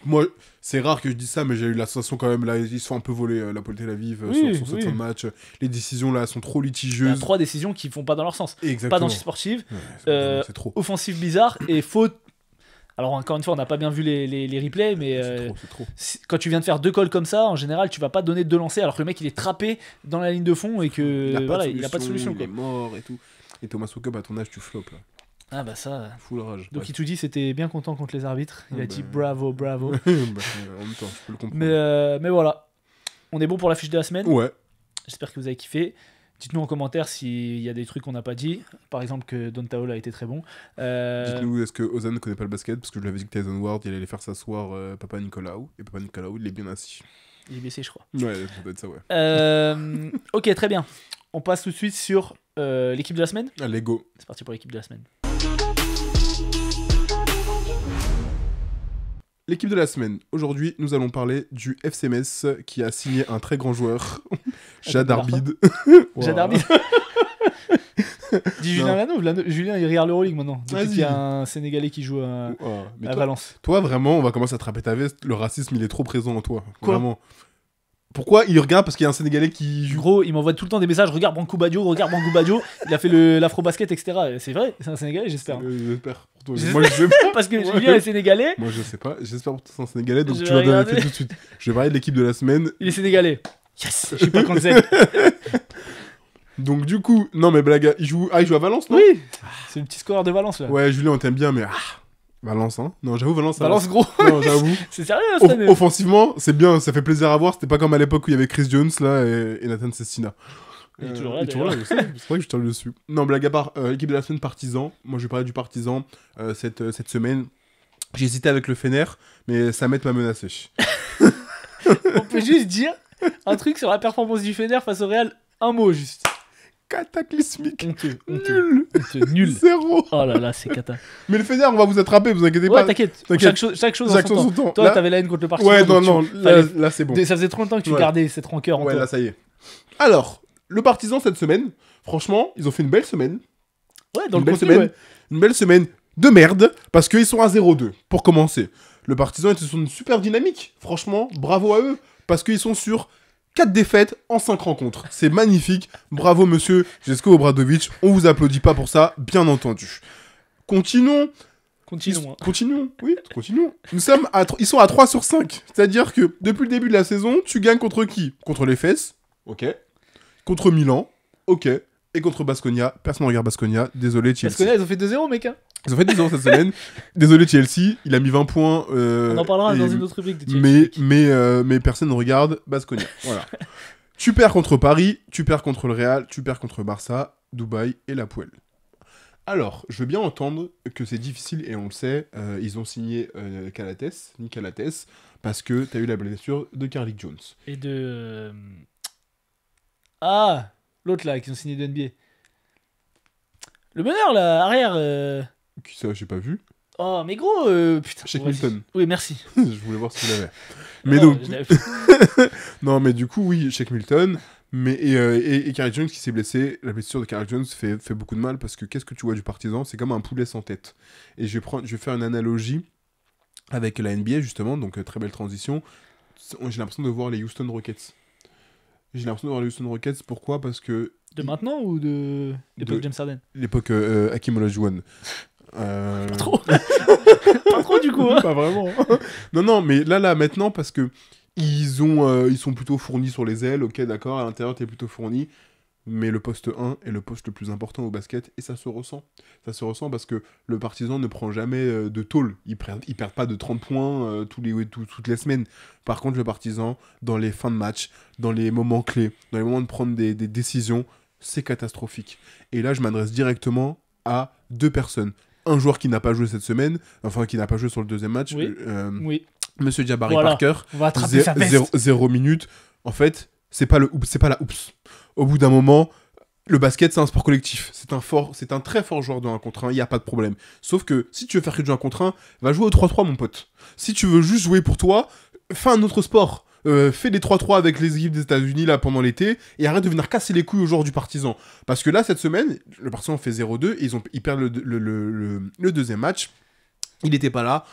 Moi, c'est rare que je dise ça, mais j'ai eu la sensation quand même, là, ils se font un peu voler la Poel Tel Aviv sur cette fin de match. Les décisions, là, sont trop litigieuses. Il y a 3 décisions qui font pas dans leur sens. Exactement. Pas d'antisportive, c'est trop. Offensive bizarre et faute. Alors, encore une fois, on n'a pas bien vu les replays, mais c'est trop. Quand tu viens de faire 2 calls comme ça, en général, tu vas pas donner 2 lancers alors que le mec, il est trappé dans la ligne de fond et que il a pas de solution. Il est mort et tout. Et Thomas Walkup, à ton âge, tu floppes, là. Ah bah ça. Full rage. Donc Itoudi c'était bien content contre les arbitres. Il a dit bravo. En même temps, je peux le comprendre. Mais voilà. On est bon pour la fiche de la semaine. Ouais. J'espère que vous avez kiffé. Dites-nous en commentaire s'il y a des trucs qu'on n'a pas dit. Par exemple que Don Taol a été très bon. Dites-nous, est-ce que Ozan ne connaît pas le basket? Parce que je lui avais dit que Tyson Ward, il allait faire s'asseoir Papa Nicolau. Et Papa Nicolau, il est bien assis. Il est blessé, je crois. Ouais, ça doit être ça, ouais. Ok, très bien. On passe tout de suite sur l'équipe de la semaine. Allez, go. C'est parti pour l'équipe de la semaine. L'équipe de la semaine. Aujourd'hui, nous allons parler du FC Metz qui a signé un très grand joueur, Jad Arbid. Jad Arbid. Dis Julien Lanov. Julien, il regarde l'Euroleague maintenant. Depuis qu'il y a un Sénégalais qui joue à Valence. Toi, vraiment, on va commencer à attraper ta veste. Le racisme, il est trop présent en toi. Vraiment. Pourquoi il regarde? Parce qu'il y a un Sénégalais qui joue. Gros, il m'envoie tout le temps des messages. Regarde Branco Badio. Il a fait l'afro-basket, etc. C'est vrai, c'est un Sénégalais, j'espère. J'espère pour toi. Moi, je sais pas. Parce que Julien est Sénégalais. Moi, je sais pas. J'espère pour toi, c'est un Sénégalais. Donc, tu vas vérifier tout de suite. Je vais parler de l'équipe de la semaine. Il est Sénégalais. Yes. Je sais pas quand c'est. Donc, du coup, non, mais blague, il joue à Valence, non? Oui. C'est le petit scoreur de Valence, là. Ouais, Julien, on t'aime bien, mais. Valence, hein. Non, j'avoue, Valence. Gros. Non, j'avoue. C'est sérieux, cette année. Offensivement, c'est bien, ça fait plaisir à voir. C'était pas comme à l'époque où il y avait Chris Jones, là, et Nathan Sestina. Il est toujours là, je sais. C'est vrai que je t'en dessus. Non, blague à part, l'équipe de la semaine Partizan. Moi, je vais parler du Partizan cette semaine. J'ai hésité avec le Fener, mais Samet m'a menacé. On peut juste dire un truc sur la performance du Fener face au Real. Un mot juste. Cataclysmique. Honteux. Nul. 0. Oh là là, c'est cata. Mais le Fener, on va vous attraper, vous inquiétez Ouais, pas. t'inquiète. T'inquiète. Chaque chose Chaque en chose son en son temps. Toi, Là- t'avais la haine contre le Partizan. Ouais, donc non, là c'est bon. Ça faisait trop longtemps que tu Ouais. gardais cette rancœur en Ouais, toi. là, ça y est. Alors, le Partizan cette semaine, franchement, ils ont fait une belle semaine. Ouais, dans Une le belle contenu, semaine. ouais. Une belle semaine de merde, parce qu'ils sont à 0-2, pour commencer. Le Partizan est sur une super dynamique. Franchement, bravo à eux, parce qu'ils sont sur 4 défaites en 5 rencontres. C'est magnifique. Bravo, monsieur Željko Obradović. On vous applaudit pas pour ça, bien entendu. Continuons. Continuons. Continuons. Oui, continuons. Ils sont à 3 sur 5. C'est-à-dire que depuis le début de la saison, tu gagnes contre qui? Contre les Fesses. Ok. Contre Milan. Ok. Et contre Baskonia. Personne ne regarde Baskonia. Désolé, Chelsea. Parce que là, ils ont fait 2-0, mec. Hein. Ils ont fait 10 ans cette semaine. Désolé, Chelsea. Il a mis 20 points. On en parlera et- dans une autre rubrique de Chelsea. mais personne ne regarde Baskonia. Voilà. Tu perds contre Paris, tu perds contre le Real, tu perds contre Barça, Dubaï et la Puel. Alors, je veux bien entendre que c'est difficile, et on le sait, ils ont signé Nick Calates, parce que t'as eu la blessure de Carlick Jones. Et de... Ah, l'autre là, qui ont signé de NBA. Le meneur là, arrière. Qui ça, j'ai pas vu. Oh, mais gros, putain. Shake vas-y. Milton. Oui, merci. Je voulais voir si tu l'avais. Mais Non, donc, je l'avais fait. non, mais du coup, oui, Shake Milton. Et Carrick Jones qui s'est blessé. La blessure de Carrick Jones fait beaucoup de mal parce que qu'est-ce que tu vois du Partizan? C'est comme un poulet sans tête. Et je vais faire une analogie avec la NBA, justement. Donc, très belle transition. J'ai l'impression de voir les Houston Rockets. J'ai l'impression de voir les Houston Rockets. Pourquoi? Parce que De maintenant ou de l'époque James Harden? l'époque Hakeem Olajuwon. Pas trop. Pas trop du coup. Hein. Pas vraiment. non, mais là, maintenant, parce que ils sont plutôt fournis sur les ailes, ok, d'accord, à l'intérieur, t'es plutôt fourni, mais le poste 1 est le poste le plus important au basket, et ça se ressent. Ça se ressent parce que le Partizan ne prend jamais de tôle. Ils perdent pas de 30 points toutes les semaines. Par contre, le Partizan, dans les fins de match, dans les moments clés, dans les moments de prendre des décisions, c'est catastrophique. Et là, je m'adresse directement à 2 personnes. Un joueur qui n'a pas joué cette semaine, enfin qui n'a pas joué sur le deuxième match, Oui. Oui. Monsieur Jabari Voilà. Parker, On va attraper sa veste. 0 minutes. En fait, c'est pas la oups. Au bout d'un moment, le basket, c'est un sport collectif. C'est un très fort joueur de 1 contre 1, il n'y a pas de problème. Sauf que si tu veux faire que du 1 contre 1, va jouer au 3-3, mon pote. Si tu veux juste jouer pour toi, fais un autre sport. Fais des 3-3 avec les équipes des États-Unis là pendant l'été et arrête de venir casser les couilles aux joueurs du Partizan. Parce que là, cette semaine, le Partizan fait 0-2 et ils perdent le deuxième match. Il n'était pas là.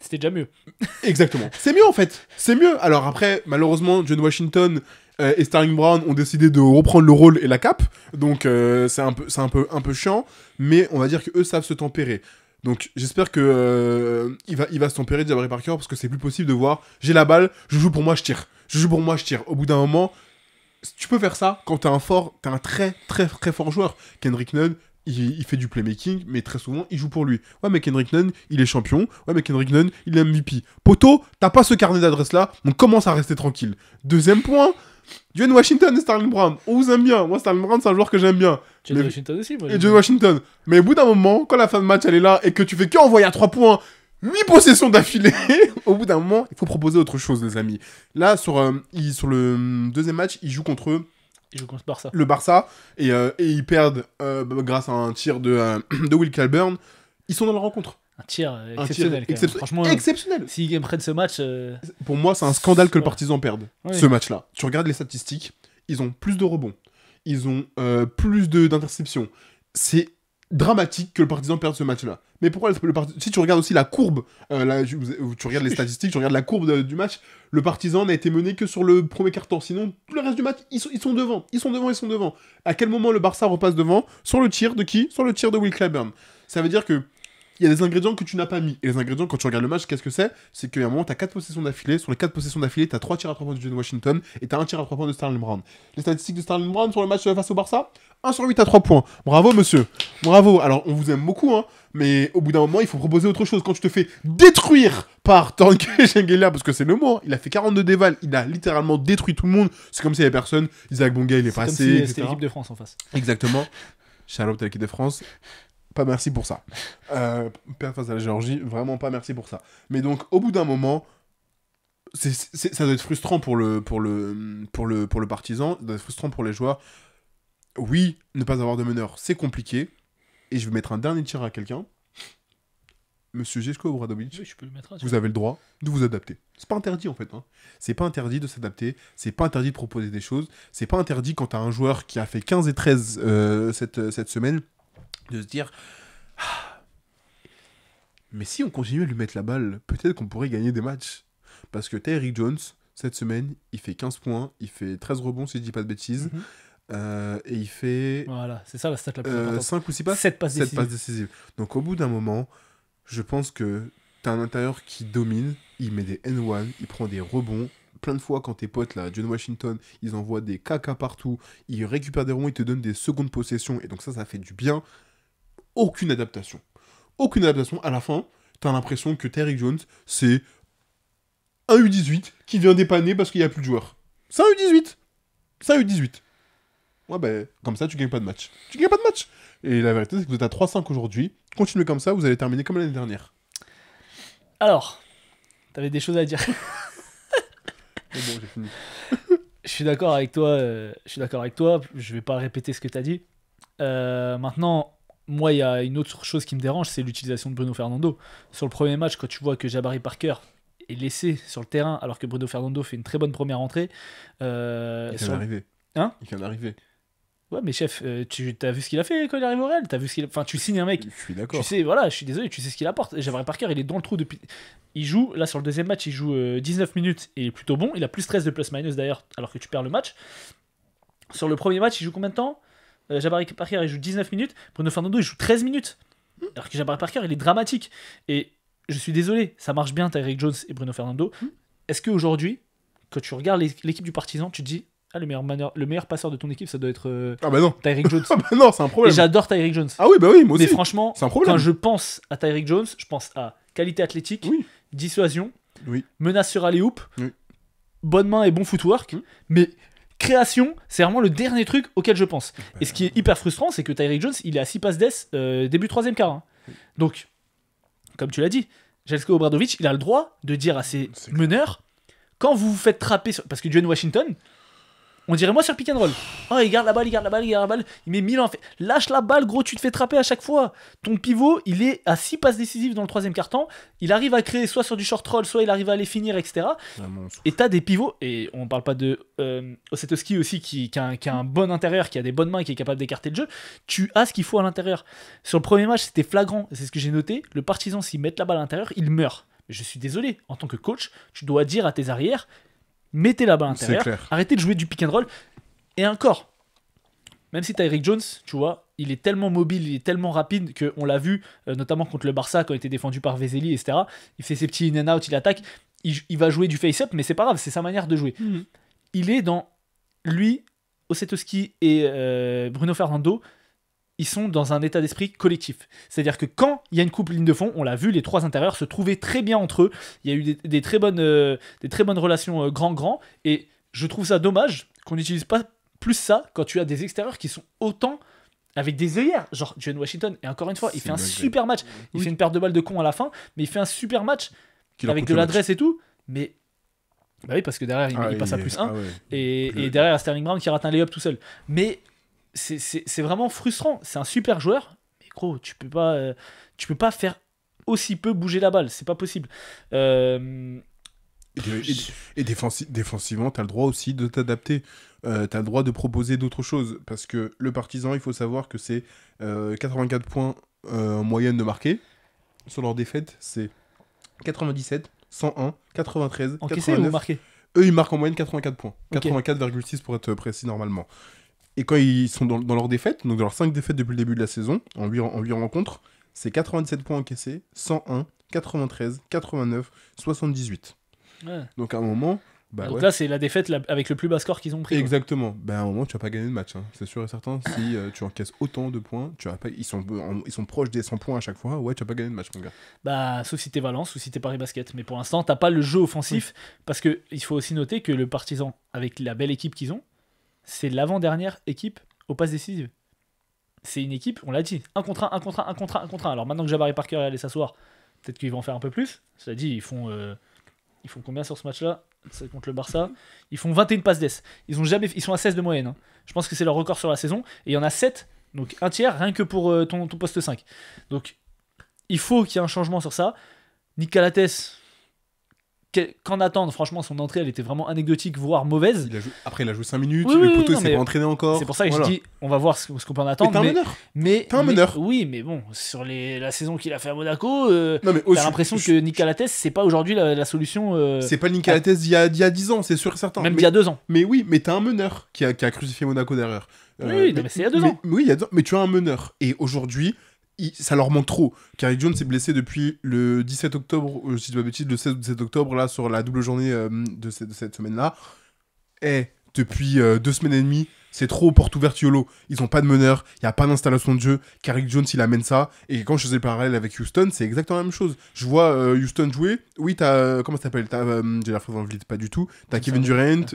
C'était déjà mieux. Exactement. C'est mieux en fait. C'est mieux. Alors après, malheureusement, John Washington et Sterling Brown ont décidé de reprendre le rôle et la cape. Donc c'est un peu chiant. Mais on va dire qu'eux savent se tempérer. Donc j'espère que il va se tempérer, Jabari Parker, parce que c'est plus possible de voir, j'ai la balle, je joue pour moi, je tire. Je joue pour moi, je tire. Au bout d'un moment, tu peux faire ça quand t'as un très très très fort joueur. Kendrick Nunn, il fait du playmaking, mais très souvent, il joue pour lui. Ouais, mais Kendrick Nunn, il est champion. Ouais, mais Kendrick Nunn, il est MVP. Poto, t'as pas ce carnet d'adresse-là, donc commence à rester tranquille. Deuxième point, John Washington et Sterling Brown. On vous aime bien. Moi, Sterling Brown, c'est un joueur que j'aime bien. John Mais- Washington aussi, moi. Et John Washington. Mais au bout d'un moment, quand la fin de match, elle est là, et que tu fais que envoyer à 3 points, 8 possessions d'affilée, au bout d'un moment, il faut proposer autre chose, les amis. Là, sur le deuxième match, ils jouent contre eux. Il joue contre Barça. Le Barça, et ils perdent grâce à un tir de Will Calburn. Ils sont dans la rencontre. Un tir Un exceptionnel. tir quand même. Franchement, exceptionnel. s'ils prennent ce match. Pour moi, c'est un scandale que le Ouais. Partizan perde, Ouais. ce match-là. Tu regardes les statistiques, ils ont plus de rebonds, ils ont plus d'interceptions. C'est dramatique que le Partizan perde ce match-là. Mais pourquoi si tu regardes aussi la courbe, tu regardes les statistiques, tu regardes la courbe du match, le Partizan n'a été mené que sur le premier quart-temps. Sinon, tout le reste du match, ils sont devant. Ils sont devant. À quel moment le Barça repasse devant? Sur le tir de qui? Sur le tir de Will Clyburn. Ça veut dire que il y a des ingrédients que tu n'as pas mis. Et les ingrédients, quand tu regardes le match, qu'est-ce que c'est? C'est qu'à un moment, tu as 4 possessions d'affilée. Sur les 4 possessions d'affilée, tu as 3 tirs à 3 points de John Washington et tu as 1 tir à 3 points de Sterling Brown. Les statistiques de Sterling Brown sur le match face au Barça, 1 sur 8 à 3 points. Bravo, monsieur. Bravo. Alors, on vous aime beaucoup, hein, mais au bout d'un moment, il faut proposer autre chose. Quand tu te fais détruire par Tanguy Schengelia, parce que c'est le mot, hein, il a fait 42 dévals, il a littéralement détruit tout le monde. C'est comme s'il y avait personne. Isaac Bonga, il est C'est comme passé, si etc. c'était l'équipe de France en face. Exactement. Charlotte à l'équipe de France. Pas merci pour ça. Perdre face à la Géorgie, vraiment pas merci pour ça. Mais donc, au bout d'un moment, ça doit être frustrant pour le partisan, ça doit être frustrant pour les joueurs. Oui, ne pas avoir de meneur, c'est compliqué. Et je vais mettre un dernier tir à quelqu'un. Monsieur Željko Obradović, Oui, je peux le mettre. vous avez le droit de vous adapter. C'est pas interdit en fait. Hein. C'est pas interdit de s'adapter. C'est pas interdit de proposer des choses. C'est pas interdit quand t'as un joueur qui a fait 15 et 13 cette semaine de se dire ah, mais si on continuait à lui mettre la balle, peut-être qu'on pourrait gagner des matchs. Parce que Tyreek Jones, cette semaine, il fait 15 points, il fait 13 rebonds si je dis pas de bêtises. Et il fait Voilà, c'est ça la stat la plus importante. 5 ou 6 passes 7 passes décisives. décisives. Donc au bout d'un moment, je pense que t'as un intérieur qui domine, il met des N1, il prend des rebonds. Plein de fois, quand tes potes, là, John Washington, ils envoient des caca partout, ils récupèrent des rebonds, ils te donnent des secondes possessions, et donc ça fait du bien. Aucune adaptation. Aucune adaptation. À la fin, t'as l'impression que Tyreek Jones, c'est un U18 qui vient dépanner parce qu'il n'y a plus de joueurs. C'est un U18. C'est un U18. Ouais, ben, comme ça, tu gagnes pas de match. Tu gagnes pas de match. Et la vérité, c'est que vous êtes à 3-5 aujourd'hui. Continuez comme ça, vous allez terminer comme l'année dernière. Alors, t'avais des choses à dire. Mais bon, j'ai fini. Je suis d'accord avec toi. Je vais pas répéter ce que t'as dit. Maintenant, moi, il y a une autre chose qui me dérange, c'est l'utilisation de Bruno Fernando. Sur le premier match, quand tu vois que Jabari Parker est laissé sur le terrain alors que Bruno Fernando fait une très bonne première entrée. Il vient d'arriver. Hein ? Il vient d'arriver. Ouais, mais chef, tu as vu ce qu'il a fait quand il arrive au Real. T'as vu ce qu'il a... Enfin, tu signes un mec. Je suis d'accord. Tu sais, voilà, je suis désolé, tu sais ce qu'il apporte. Jabari Parker, il est dans le trou depuis. Il joue, là sur le deuxième match, il joue 19 minutes et il est plutôt bon. Il a plus 13 de plus-minus d'ailleurs, alors que tu perds le match. Sur le premier match, il joue combien de temps Jabari Parker, il joue 19 minutes. Bruno Fernando, il joue 13 minutes. Alors que Jabari Parker, il est dramatique. Et je suis désolé, ça marche bien, Tyreek Jones et Bruno Fernando. Est-ce qu'aujourd'hui, quand tu regardes l'équipe du Partisan, tu te dis le meilleur passeur de ton équipe, ça doit être Ah bah non. Tyreek Jones. Ah bah non, c'est un Et problème. j'adore Tyreek Jones. Ah oui, bah oui, moi aussi. Mais franchement, c'est un problème. quand je pense à Tyreek Jones, je pense à qualité athlétique, Oui. dissuasion, Oui. menace sur alley-oop, Oui. bonne main et bon footwork. Mais création, c'est vraiment le dernier truc auquel je pense. Bah, Et ce qui est hyper frustrant, c'est que Tyreek Jones, il est à 6 passes d'ess début 3ème quart. Hein. Donc, comme tu l'as dit, Željko Obradović, il a le droit de dire à ses C'est meneurs, quand vous vous faites trapper, parce que John Washington, on dirait moi sur pick and roll. Oh, il garde la balle, il met 1000 en fait. Lâche la balle, gros, tu te fais trapper à chaque fois. Ton pivot, il est à 6 passes décisives dans le 3ème quart-temps. Il arrive à créer soit sur du short roll, soit il arrive à les finir, etc. Vraiment, Et t'as des pivots, et on parle pas de Osetowski aussi, qui a un bon intérieur, qui a des bonnes mains, qui est capable d'écarter le jeu. Tu as ce qu'il faut à l'intérieur. Sur le premier match, c'était flagrant, c'est ce que j'ai noté. Le Partizan, s'ils mettent la balle à l'intérieur, il meurt. Mais je suis désolé, en tant que coach, tu dois dire à tes arrières, mettez la balle à l'intérieur, arrêtez de jouer du pick and roll. Et encore, même si Tyreek Jones, tu vois, il est tellement mobile, il est tellement rapide qu'on l'a vu, notamment contre le Barça quand il était défendu par Vezeli, etc. Il fait ses petits in and out, il attaque, il va jouer du face-up, mais c'est pas grave, c'est sa manière de jouer. Il est dans lui, Osetowski et Bruno Fernando, ils sont dans un état d'esprit collectif. C'est-à-dire que quand il y a une coupe ligne de fond, on l'a vu, les trois intérieurs se trouvaient très bien entre eux. Il y a eu des très bonnes relations grand-grand. Et je trouve ça dommage qu'on n'utilise pas plus ça quand tu as des extérieurs qui sont autant avec des œillères. Genre John Washington, et encore une fois, il fait un super match. Il fait une perte de balles de con à la fin, mais il fait un super match avec de l'adresse et tout. Mais bah oui, parce que derrière, il passe à plus 1. Et derrière, il y a Sterling Brown qui rate un lay-up tout seul. Mais c'est vraiment frustrant. C'est un super joueur, mais gros, tu peux pas faire aussi peu bouger la balle. C'est pas possible. Et défensivement, t'as le droit aussi de t'adapter. T'as le droit de proposer d'autres choses. Parce que le Partizan, il faut savoir que c'est 84 points en moyenne de marqués. Sur leur défaite, c'est 97, 101, 93, encaissé 89. ou marqué. Eux, ils marquent en moyenne 84 points. Okay. 84,6 pour être précis normalement. Et quand ils sont dans leur défaite, donc dans leurs 5 défaites depuis le début de la saison, en 8 rencontres, c'est 97 points encaissés, 101, 93, 89, 78. Ouais. Donc à un moment... donc là, c'est la défaite avec le plus bas score qu'ils ont pris. Exactement. À un moment, tu vas pas gagner de match. Hein. C'est sûr et certain. Si tu encaisses autant de points, ils sont proches des 100 points à chaque fois. Ouais, tu vas pas gagner de match, mon gars. Bah, sauf si t'es Valence ou si t'es Paris Basket. Mais pour l'instant, t'as pas le jeu offensif. Parce que il faut aussi noter que le Partizan, avec la belle équipe qu'ils ont, c'est l'avant-dernière équipe aux passes décisives. C'est une équipe, on l'a dit, 1 contre 1, 1 contre 1, 1 contre 1, 1 contre 1. Alors maintenant que Jabari Parker est allé s'asseoir, peut-être qu'ils vont en faire un peu plus. Cela dit, ils font Ils font combien sur ce match-là? C'est contre le Barça. Ils font 21 passes d'ess. Ils sont à 16 de moyenne. Hein. Je pense que c'est leur record sur la saison. Et il y en a 7, donc un tiers, rien que pour ton poste 5. Donc, il faut qu'il y ait un changement sur ça. Nick Calates, qu'en attendre? Franchement, son entrée, elle était vraiment anecdotique, voire mauvaise. Après, il a joué 5 minutes. Oui, le oui, poteau, non, il s'est mais pas entraîné encore. C'est pour ça que Voilà. je dis, on va voir ce qu'on peut en attendre. T'es un meneur. Oui, mais bon, sur la saison qu'il a fait à Monaco, Non, mais t'as l'impression que Nick Calates, c'est pas aujourd'hui la solution. C'est pas Nick Calates d'il y a 10 ans, c'est sûr et certain. Même d'il y a 2 ans. Mais oui, mais t'as un meneur qui a crucifié Monaco derrière. Oui, mais c'est il y a 2 ans. Oui, il y a 2 ans. Mais tu as un meneur. Et aujourd'hui, ça leur manque trop. Carrick Jones s'est blessé depuis le 17 octobre, si je dis pas de bêtises, le 16 ou 17 octobre, là, sur la double journée de cette semaine-là. Et depuis 2 semaines et demie, c'est trop porte ouverte YOLO. Ils ont pas de meneur, il n'y a pas d'installation de jeu. Carrick Jones, il amène ça. Et quand je faisais le parallèle avec Houston, c'est exactement la même chose. Je vois Houston jouer. Oui, t'as. Comment ça s'appelle? T'as. J'ai la phrase en vlite, pas du tout. T'as Kevin Durant.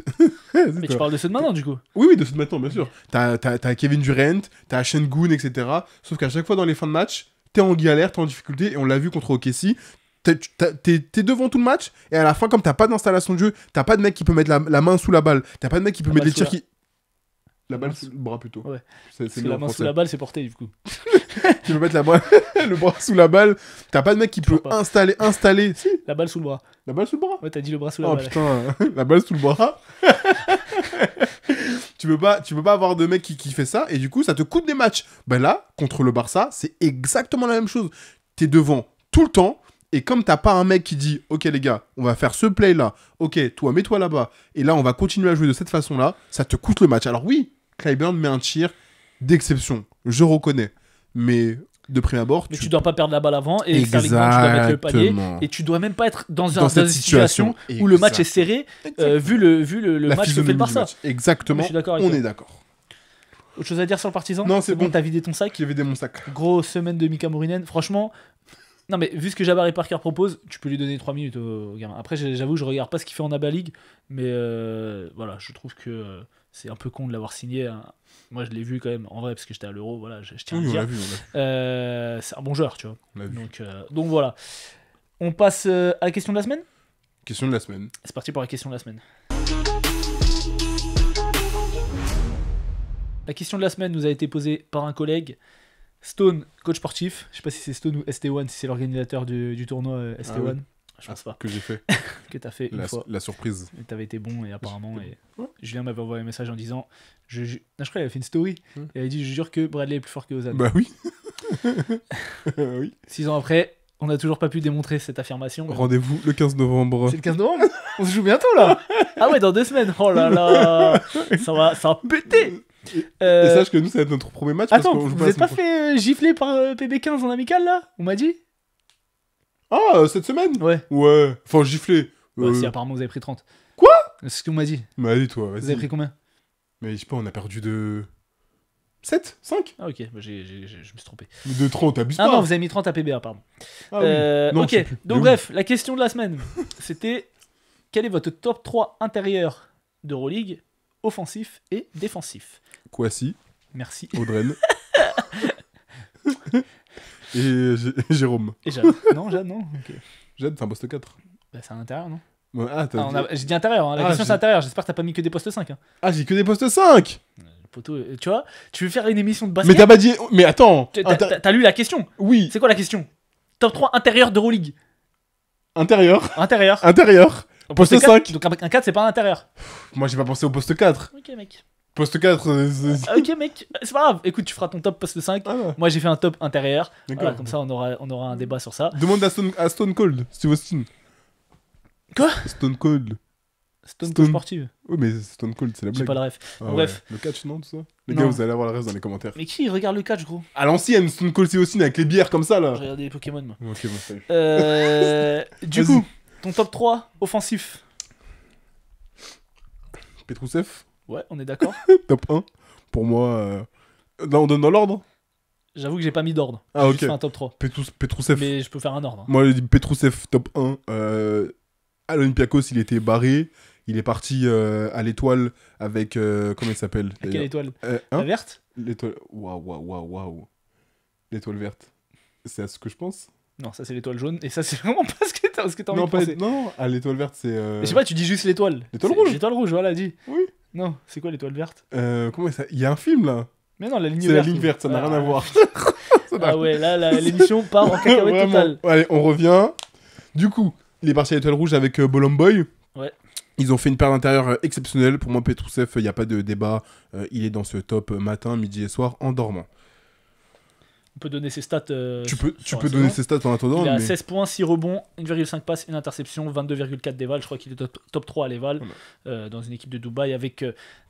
Mais tu parles de ceux de maintenant, du coup. Oui, de ceux de maintenant, bien sûr. T'as Kevin Durant, t'as Şengün, etc. Sauf qu'à chaque fois, dans les fins de match, t'es en galère, t'es en difficulté. Et on l'a vu contre OKC. T'es devant tout le match. Et à la fin, comme t'as pas d'installation de jeu, t'as pas de mec qui peut mettre la main sous la balle. T'as pas de mec qui peut mettre des tirs qui. La balle sous le bras plutôt. Ouais. C'est la main sous la balle, c'est porté du coup. Tu peux mettre le bras sous la balle. T'as pas de mec qui peut installer. Si. La balle sous le bras. La balle sous le bras. Ouais, t'as dit le bras sous la Oh balle. putain, la balle sous le bras. tu peux pas avoir de mec qui fait ça et du coup ça te coûte des matchs. Ben là, contre le Barça, c'est exactement la même chose. T'es devant tout le temps. Et comme t'as pas un mec qui dit « Ok les gars, on va faire ce play là. Ok, toi mets-toi là-bas. Et là, on va continuer à jouer de cette façon-là. » Ça te coûte le match. Alors oui, Clyburn met un tir d'exception. Je reconnais. Mais de prime abord... Mais tu dois pas perdre la balle avant. Et Sterling Brown, tu dois mettre le panier. Et tu dois même pas être dans une situation où le match est serré, vu le match que fait le Barça. Exactement, on est d'accord. Autre chose à dire sur le Partisan? Non, c'est bon. T'as vidé ton sac? J'ai vidé mon sac. Grosse semaine de Mika Mourinen. Franchement... Non mais vu ce que Jabari Parker propose, tu peux lui donner 3 minutes au gamin. Après j'avoue je regarde pas ce qu'il fait en ABA League, mais voilà, je trouve que c'est un peu con de l'avoir signé. Hein. Moi je l'ai vu quand même en vrai parce que j'étais à l'Euro, voilà, je tiens à le dire. C'est un bon joueur, tu vois. Donc voilà. On passe à la question de la semaine? Question de la semaine. C'est parti pour la question de la semaine. La question de la semaine nous a été posée par un collègue. Stone, coach sportif. Je sais pas si c'est Stone ou ST1, si c'est l'organisateur du tournoi ST1. Ah oui. Je pense pas. Que j'ai fait. Que t'as fait une fois. La surprise. Et t'avais été bon et apparemment. Julien m'avait envoyé un message en disant. Je crois qu'il avait fait une story. Et il avait dit je jure que Bradley est plus fort que Ozan. Bah oui. Oui. 6 ans après, on n'a toujours pas pu démontrer cette affirmation. Rendez-vous le 15 novembre. C'est le 15 novembre. On se joue bientôt là. Ah ouais, dans 2 semaines. Oh là là. Ça va péter. Et sache que nous, ça va être notre premier match. Attends, vous n'êtes pas fait gifler par PB15 en amical là? On m'a dit. Ah, cette semaine? Ouais. Ouais. Enfin, gifler. Ouais, si, apparemment, vous avez pris 30. Quoi? C'est ce qu'on m'a dit. Bah, allez, toi, vas-y. Vous avez pris combien? Mais je sais pas, on a perdu de. 7? 5? Ah, ok, bah, je me suis trompé. De 30, t'abuses pas. Ah non, vous avez mis 30 à PBA, pardon. Ah, oui. Non, ok, donc bref, la question de la semaine, c'était quel est votre top 3 intérieur d'Euroleague, offensif et défensif? Kouassi. Merci. Audren. Et Jérôme. Et Jade. Non, Jade, non. Okay. Jade, c'est un poste 4. Bah, c'est un intérieur, non? Ouais, j'ai dit intérieur, hein. La question c'est intérieur. J'espère que t'as pas mis que des postes 5. Hein. Ah, j'ai que des postes 5. Poteau, tu vois, tu veux faire une émission de basket. Mais t'as pas dit. Mais attends. T'as lu la question? Oui. C'est quoi la question? Top 3 intérieur d'Euroleague. Intérieur. Intérieur. Poste 5. Donc un 4, c'est pas un intérieur. Moi, j'ai pas pensé au poste 4. Ok, mec. Poste 4. Ok, mec. C'est pas grave. Écoute, tu feras ton top poste 5. Ah, moi, j'ai fait un top intérieur. Voilà, comme ça, on aura un débat sur ça. Demande à Stone Cold, Steve Austin. Quoi? Stone Cold. Stone Cold sportive. Oui, mais Stone Cold, c'est la blague. J'ai pas le ref. Ah, bref. Ouais. Le catch, non, tout ça? Les gars, vous allez avoir le reste dans les commentaires. Mais qui regarde le catch, gros? À l'ancienne, Stone Cold, Steve Austin avec les bières comme ça, là. Je regarde des Pokémon, moi. Ok, bon, salut. Du coup, ton top 3 offensif. Petrousev. Ouais, on est d'accord. Top 1. Pour moi, là, on donne dans l'ordre. J'avoue que j'ai pas mis d'ordre. Ah, ok. J'ai fait un top 3. Petrousev. Mais je peux faire un ordre. Moi, je dis Petrousev, top 1. À l'Olympiakos, il était barré. Il est parti à l'étoile avec. Comment il s'appelle? Quelle étoile? La verte? L'étoile. Waouh. L'étoile verte. C'est à ce que je pense? Non, ça c'est l'étoile jaune. Et ça c'est vraiment pas ce que t'as envie Non, de penser. non, à l'étoile verte, c'est. Je sais pas, tu dis juste l'étoile. L'étoile C'est- rouge. L'étoile rouge, voilà, dis. Oui. Non, c'est quoi l'étoile verte? Comment ça. Il y a un film là. Mais non, la ligne C'est verte. la ligne verte, ça n'a Ah. rien à voir. Ah ouais, là, l'émission part en cacahuète Vraiment. totale. Allez, on revient. Du coup, il est parti à l'étoile rouge avec Bolomboy. Ouais. Ils ont fait une paire d'intérieur exceptionnelle. Pour moi, Petrousev, il n'y a pas de débat. Il est dans ce top matin, midi et soir en dormant. On peut donner ses stats. Tu sur peux la donner saison. ses stats en attendant. Il a mais... 16 points, 6 rebonds, 1,5 passes, 1 interception, 22,4 d'éval. Je crois qu'il est top 3 à l'éval dans une équipe de Dubaï avec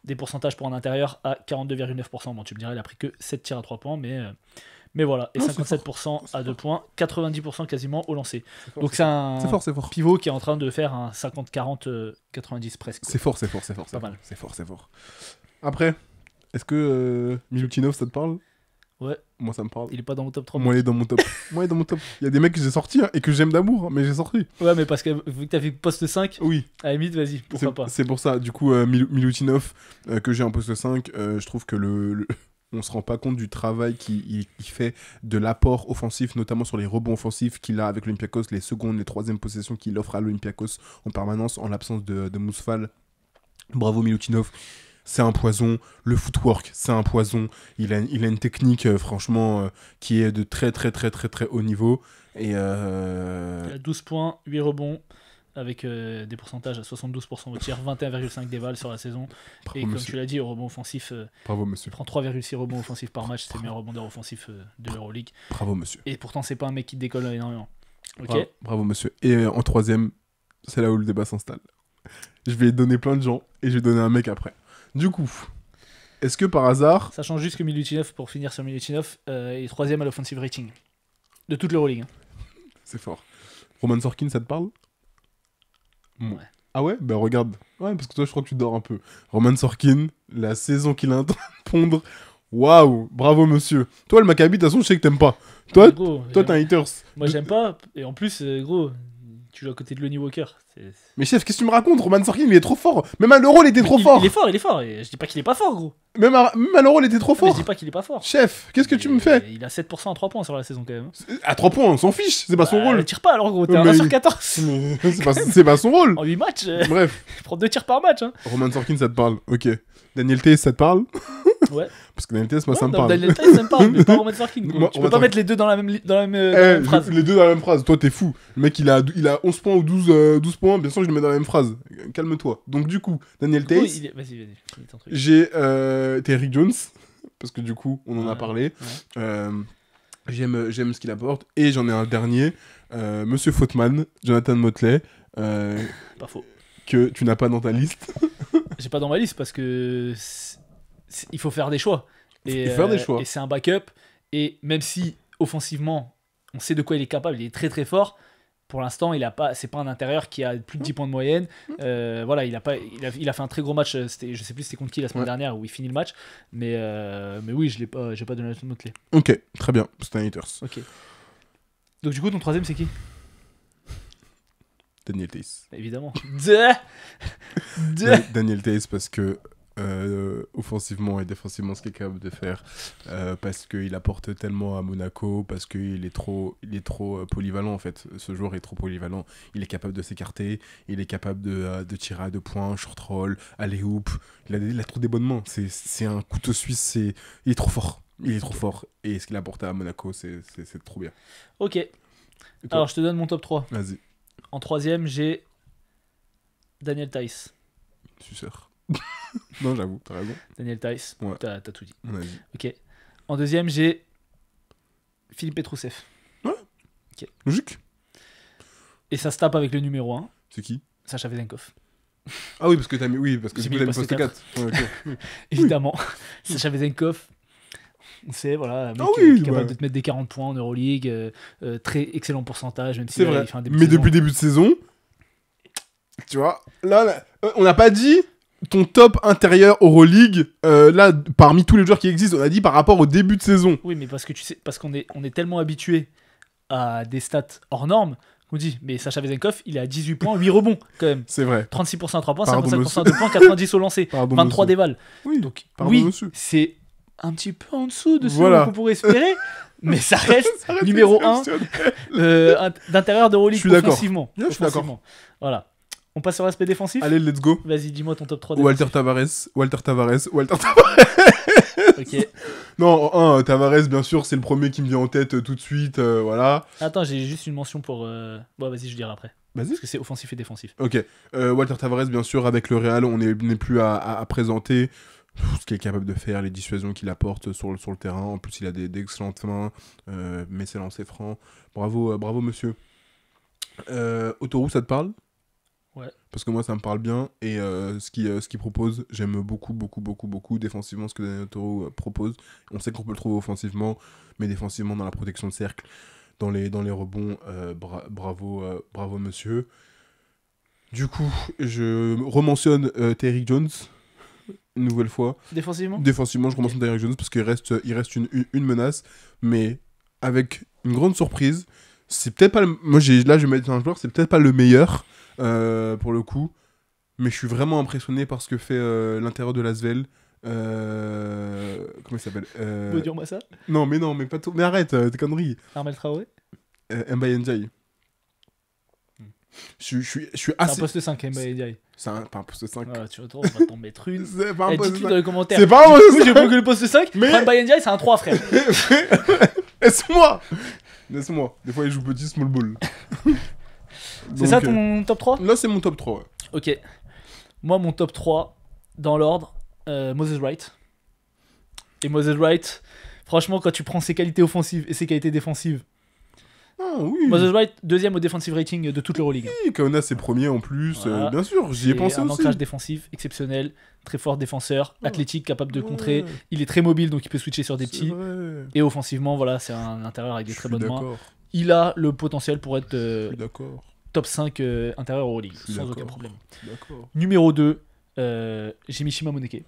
des pourcentages pour un intérieur à 42,9%. Bon, tu me dirais, il a pris que 7 tirs à 3 points, mais voilà. Et Non, 57% à 2 points, 90% quasiment au lancer. fort, Donc c'est un c'est fort. pivot qui est en train de faire un 50-40-90 presque. C'est fort. Pas mal. C'est fort. Après, est-ce que Milutinov, ça te parle? Ouais. Moi, ça me parle. Il est pas dans mon top 3. Moi, il est dans mon top. Il y a des mecs que j'ai sortis et que j'aime d'amour, mais j'ai sorti. Ouais, mais parce que vu que t'as fait poste 5, Oui. à la limite, vas-y, pourquoi pas. C'est pour ça. Du coup, Milutinov, que j'ai en poste 5, je trouve que on se rend pas compte du travail qu'il fait, de l'apport offensif, notamment sur les rebonds offensifs qu'il a avec l'Olympiakos, les secondes, les troisièmes possessions qu'il offre à l'Olympiakos en permanence en l'absence de Mousfal. Bravo Milutinov. C'est un poison. Le footwork, c'est un poison. Il a une technique, franchement, qui est de très haut niveau. Et Il a 12 points, 8 rebonds, avec des pourcentages à 72% au tir, 21,5 d'éval sur la saison. bravo, Et comme monsieur. tu l'as dit, au rebond offensif, Bravo, il monsieur. prend 3,6 rebonds offensifs par match, c'est le meilleur rebondeur offensif de l'Euroleague. Bravo, monsieur. Et pourtant, c'est pas un mec qui décolle énormément. Ok. Bravo, monsieur. Et en troisième, c'est là où le débat s'installe. Je vais donner plein de gens et je vais donner un mec après. Du coup, est-ce que par hasard... Ça change juste que Milutinov, pour finir sur Milutinov, est 3ème à l'offensive rating. De toute l'Euroleague. C'est fort. Roman Sorkin, ça te parle? Ouais. Ah ouais? Bah regarde. Ouais, parce que toi, je crois que tu dors un peu. Roman Sorkin, la saison qu'il est en train de pondre. Waouh! Bravo, monsieur. Toi, le Maccabi, de toute façon, je sais que t'aimes pas. Toi, Gros, toi t'es un haters. moi, j'aime pas. Et en plus, gros, tu joues à côté de Lonnie Walker. Mais chef, qu'est-ce que tu me racontes? Roman Sorkin, il est trop fort. Même à l'Euro, il était trop fort. Il est fort. Et je dis pas qu'il est pas fort, gros. Même à l'Euro, il était trop Mais je fort. dis pas qu'il est pas fort. Chef, qu'est-ce que tu me fais? Il a 7% à 3 points sur la saison quand même. À 3 points, on s'en fiche. C'est pas son rôle. Tire pas alors, gros. T'es Mais un 1 il- sur 14. C'est pas son rôle. En 8 matchs, Bref, il prend 2 tirs par match. Hein. Roman Sorkin, ça te parle. Ok. Daniel Tays, ça te parle? Ouais. Parce que Daniel Tays, moi, ça me Non, parle. Daniel Tays, ça me parle, mais pas Roman Sorkin. Gros. Moi, Tu peux Roman pas Sorkin. mettre les deux dans la même phrase. Les deux dans la même phrase. Toi, t'es fou. Le mec, il a 11 points ou 12 points. Bien sûr, je le mets dans la même phrase. Calme-toi. Donc, du coup, Daniel Gros, Tays, Vas-y, finis ton truc. j'ai Terry Jones. Parce que du coup, on en a Ouais. parlé. Ouais. J'aime ce qu'il apporte. Et j'en ai un dernier. Monsieur Fautman, Jonathan Motley. Pas faux. Que tu n'as pas dans ta liste. J'ai pas dans ma liste parce que il faut faire des choix. Et, Il faut faire des choix. Et c'est un backup. Et même si offensivement, on sait de quoi il est capable, il est très fort. Pour l'instant, c'est pas un intérieur qui a plus de 10 points de moyenne. Voilà, il a fait un très gros match. Je sais plus c'était contre qui la semaine dernière où il finit le match. Mais oui, j'ai pas donné la note clé. Ok, très bien. C'est un haters. Ok. Donc du coup, ton troisième, c'est qui? Daniel Tays. Évidemment. Daniel Tays parce que offensivement et défensivement ce qu'il est capable de faire, parce qu'il apporte tellement à Monaco, parce qu'il est trop polyvalent en fait. Ce joueur est trop polyvalent. Il est capable de s'écarter, il est capable de tirer à 2 points, short roll, alley-oop. Il a trop des bonnes mains. C'est un couteau suisse. Il est trop fort. Il est trop fort. Et ce qu'il a apporté à Monaco, c'est trop bien. Ok. Et toi Alors, je te donne mon top 3. Vas-y, En troisième, j'ai Daniel Tays. suceur. Non, j'avoue, t'as raison. Daniel Tays. Ouais. T'as tout dit. Vas-y. Ok. En deuxième, j'ai Philippe Petrousev. Logique. Et ça se tape avec le numéro 1, C'est qui? Sacha Vezenkov. Ah oui, parce que t'as mis... Oui, parce que J'ai du mis coup, t'as mis poste poste 4. Ouais, ok. Évidemment. Sacha Vezenkov, c'est voilà, un mec Ah oui, qui est capable ouais. de te mettre des 40 points en Euroleague, très excellent pourcentage, même si C'est là, vrai. il fait un début Mais de saison. depuis le début de saison, tu vois, là, on n'a pas dit ton top intérieur Euroleague, là, parmi tous les joueurs qui existent, on a dit par rapport au début de saison. Oui, mais parce que tu sais, parce qu'on est tellement habitué à des stats hors normes qu'on dit, mais Sacha Vezenkov, il est à 18 points, 8 rebonds quand même. C'est vrai. 36% à 3 points, Pardon, 55% à 2 points, 90 au lancer, Pardon, 23 monsieur. d'éval. Oui, Donc pardon, oui, monsieur. c'est un petit peu en dessous de ce Voilà. qu'on pourrait espérer, mais ça reste Ça reste numéro 1 exceptionnel. d'intérieur d'Euroleague Je suis d'accord. offensivement. Je suis d'accord. Offensivement. Voilà. On passe sur l'aspect défensif. Allez, let's go. Vas-y, dis-moi ton top 3 Walter défensif. Tavares. Ok. Non, Tavares, bien sûr, c'est le premier qui me vient en tête tout de suite. Voilà. Attends, j'ai juste une mention pour... Bon, vas-y, je dirai après. Vas-y. Parce que c'est offensif et défensif. Ok. Walter Tavares, bien sûr, avec le Real, on n'est plus à présenter ce qu'il est capable de faire, les dissuasions qu'il apporte sur le terrain. En plus, il a d'excellentes mains, mais ses lancers francs. Bravo, monsieur. Autoroute, ça te parle ? Ouais. Parce que moi, ça me parle bien. Et ce qu'il propose, j'aime beaucoup défensivement ce que Daniel Autoroute propose. On sait qu'on peut le trouver offensivement, mais défensivement, dans la protection de cercle, dans les rebonds, bravo monsieur. Du coup, je rementionne Terry Jones, une nouvelle fois. Défensivement ? Défensivement, je rementionne Terry Jones parce qu'il reste une menace, mais avec une grande surprise. C'est peut-être pas moi, je vais mettre un joueur, c'est peut-être pas le meilleur, pour le coup, mais je suis vraiment impressionné par ce que fait l'intérieur de l'Asvel. Comment il s'appelle Bodur Massa ? Non, mais pas tout. Mais arrête, tes conneries. Armel Traoré ? Mbaye Ndiaye. Je suis C'est un assez. poste 5, Mbaye Ndiaye. C'est pas un poste 5. Ah, tu retournes, on va t'en mettre une. C'est pas un poste Dites-le dans 5. les commentaires. C'est pas un poste Oui, j'ai bloqué le poste 5. Mais- Mbaye Ndiaye, c'est un 3, frère. Laisse-moi. Des fois, il joue petit small ball. C'est ça ton top 3 ? Là, c'est mon top 3. Ouais. Ok. Moi, mon top 3, dans l'ordre, Moses Wright. Et Moses Wright, franchement, quand tu prends ses qualités offensives et ses qualités défensives, Ah oui. Moses Wright, deuxième au defensive rating de toute l'Euroleague. Oui, Kaona, c'est premier en plus. Voilà. Bien sûr, j'y ai Et pensé un aussi. ancrage défensif exceptionnel, très fort défenseur, athlétique, capable de Ouais. contrer. Il est très mobile, donc il peut switcher sur des C'est petits. vrai. Et offensivement, voilà, c'est un intérieur avec des Je très suis bonnes mains. d'accord. Il a le potentiel pour être Je suis d'accord. top 5 intérieur Euroleague, Je suis sans d'accord. aucun problème. Je suis d'accord. Numéro 2, Jimishima Moneke.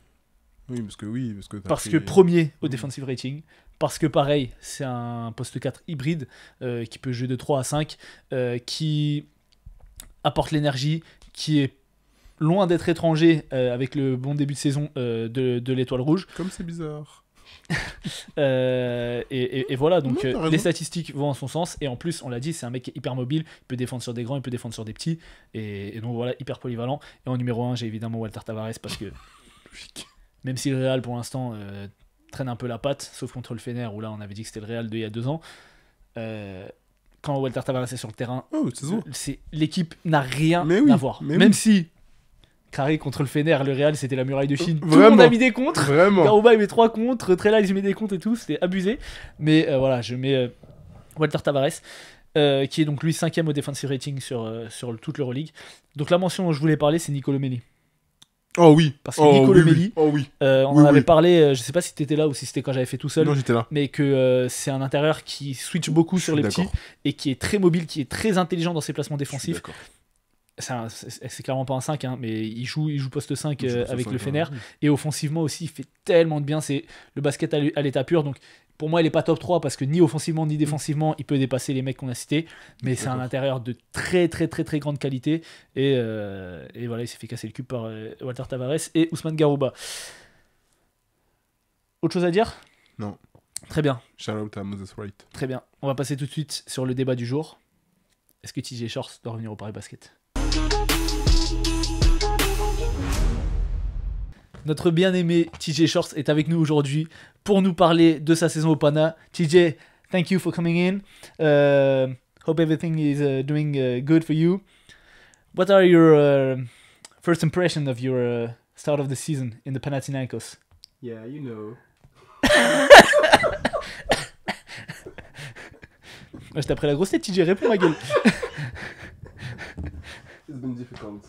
Parce que t'as Parce pris- que premier au Mm. defensive rating. Parce que pareil, c'est un poste 4 hybride qui peut jouer de 3 à 5, qui apporte l'énergie, qui est loin d'être étranger avec le bon début de saison de l'Étoile Rouge. Comme c'est bizarre. Et voilà, donc Non, t'as raison. les statistiques vont en son sens. Et en plus, on l'a dit, c'est un mec qui est hyper mobile. Il peut défendre sur des grands, il peut défendre sur des petits. Et donc voilà, hyper polyvalent. Et en numéro 1, j'ai évidemment Walter Tavares parce que même si le Real pour l'instant traîne un peu la patte, sauf contre le Fener où là on avait dit que c'était le Real d'il y a 2 ans, quand Walter Tavares est sur le terrain, Oh, c'est ça. l'équipe n'a rien Mais oui, à voir. mais Même oui. si carré contre le Fener, le Real c'était la muraille de Chine. Tout le Vraiment. monde a mis des contres. Vraiment. Garouba il met 3 contres, Trela il met des contres et tout, c'était abusé. Mais voilà, je mets Walter Tavares, qui est donc lui 5ème au defensive rating sur toute l'Euroleague. Donc la mention dont je voulais parler, c'est Nicolo Melli. Oh oui. Parce que Oh, Nicolo oui, Melli, oui. Oh oui. on Oui, en avait oui. parlé, je sais pas si t'étais là ou si c'était quand j'avais fait tout seul, Non, j'étais là. mais que c'est un intérieur qui switch beaucoup Je sur suis les petits d'accord. et qui est très mobile, qui est très intelligent dans ses placements Je suis défensifs. d'accord. C'est clairement pas un 5, hein, mais il joue poste 5 Je pense que avec ça, le ouais. Fener. Et offensivement aussi, il fait tellement de bien. C'est le basket à l'état pur. Donc pour moi, il est pas top 3 parce que ni offensivement ni défensivement, il peut dépasser les mecs qu'on a cités. Mais c'est un D'accord. intérieur de très grande qualité. Et voilà, il s'est fait casser le cul par Walter Tavares et Ousmane Garouba. Autre chose à dire ? Non. Très bien, Shout out à Moses Wright. très bien. On va passer tout de suite sur le débat du jour. Est-ce que TJ Shorts doit revenir au Paris Basket ? Notre bien-aimé TJ Shorts est avec nous aujourd'hui pour nous parler de sa saison au Pana. TJ, thank you for coming in. Hope everything is doing good for you. What are your first impression of your start of the season in the Panathinaikos? Yeah, you know. Je t'ai pris la grosse tête, TJ, réponds ma gueule. It's been difficult.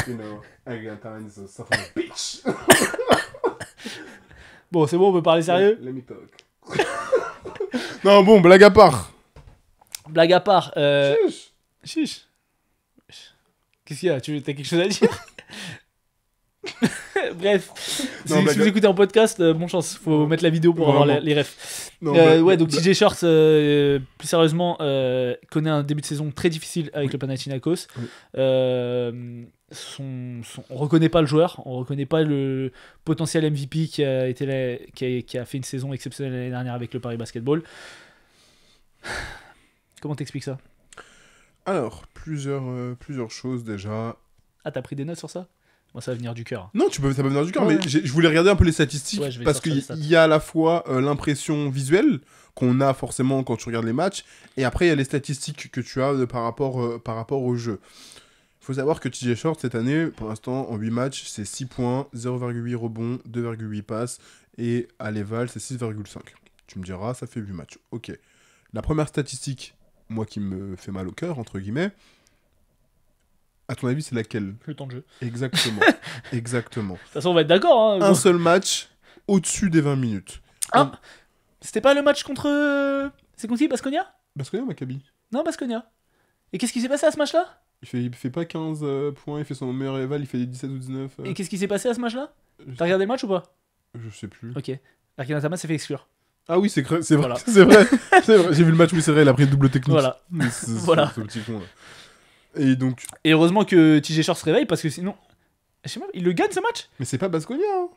You know, Argentine is a son of a bitch. Bon, c'est bon, on peut parler sérieux. Let me talk. Non, bon, blague à part. Blague à part. Chuch. Chiche. Qu'est-ce qu'il y a? T'as quelque chose à dire? Bref, Non, si blague vous à- écoutez en podcast, bonne chance, faut mettre la vidéo pour avoir Vraiment. les refs. Non, Ouais, donc TJ Shorts, plus sérieusement, connaît un début de saison très difficile avec le Panathinaikos. Oui. On reconnaît pas le joueur, on reconnaît pas le potentiel MVP qui a fait une saison exceptionnelle l'année dernière avec le Paris Basketball. Comment t'expliques ça? Alors, plusieurs choses déjà. Ah, t'as pris des notes sur ça? Moi, ça va venir du cœur. Non, ça peut venir du cœur, Ouais. mais je voulais regarder un peu les statistiques, Ouais, je vais parce sortir qu'il les stats. y a à la fois l'impression visuelle qu'on a forcément quand tu regardes les matchs, et après il y a les statistiques que tu as par rapport au jeu. Il faut savoir que TJ Short, cette année, pour l'instant, en 8 matchs, c'est 6 points, 0,8 rebonds, 2,8 passes, et à l'éval, c'est 6,5. Tu me diras, ça fait 8 matchs. Ok. La première statistique, moi qui me fait mal au cœur, entre guillemets, à ton avis, c'est laquelle? Le temps de jeu. Exactement. Exactement. De toute façon, on va être d'accord. Hein, Un seul match au-dessus des 20 minutes. Ah, c'était pas le match contre. C'est contre qui, Baskonia? Parce que Maccabi, Non, Baskonia. Et qu'est-ce qui s'est passé à ce match-là? il fait pas 15 points, il fait son meilleur rival, il fait des 17 ou 19. Et qu'est-ce qui s'est passé à ce match-là? je, T'as regardé le match ou pas? je sais plus. Ok. Arkinatama s'est fait exclure. Ah oui, c'est vrai, Voilà. c'est vrai, c'est vrai. J'ai vu le match, oui, c'est vrai, il a pris une double technique. Voilà. Voilà. Ce petit con là. Et donc, Et heureusement que TJ Short se réveille parce que sinon. Je sais pas, il le gagne ce match? mais c'est pas Baskonia, hein.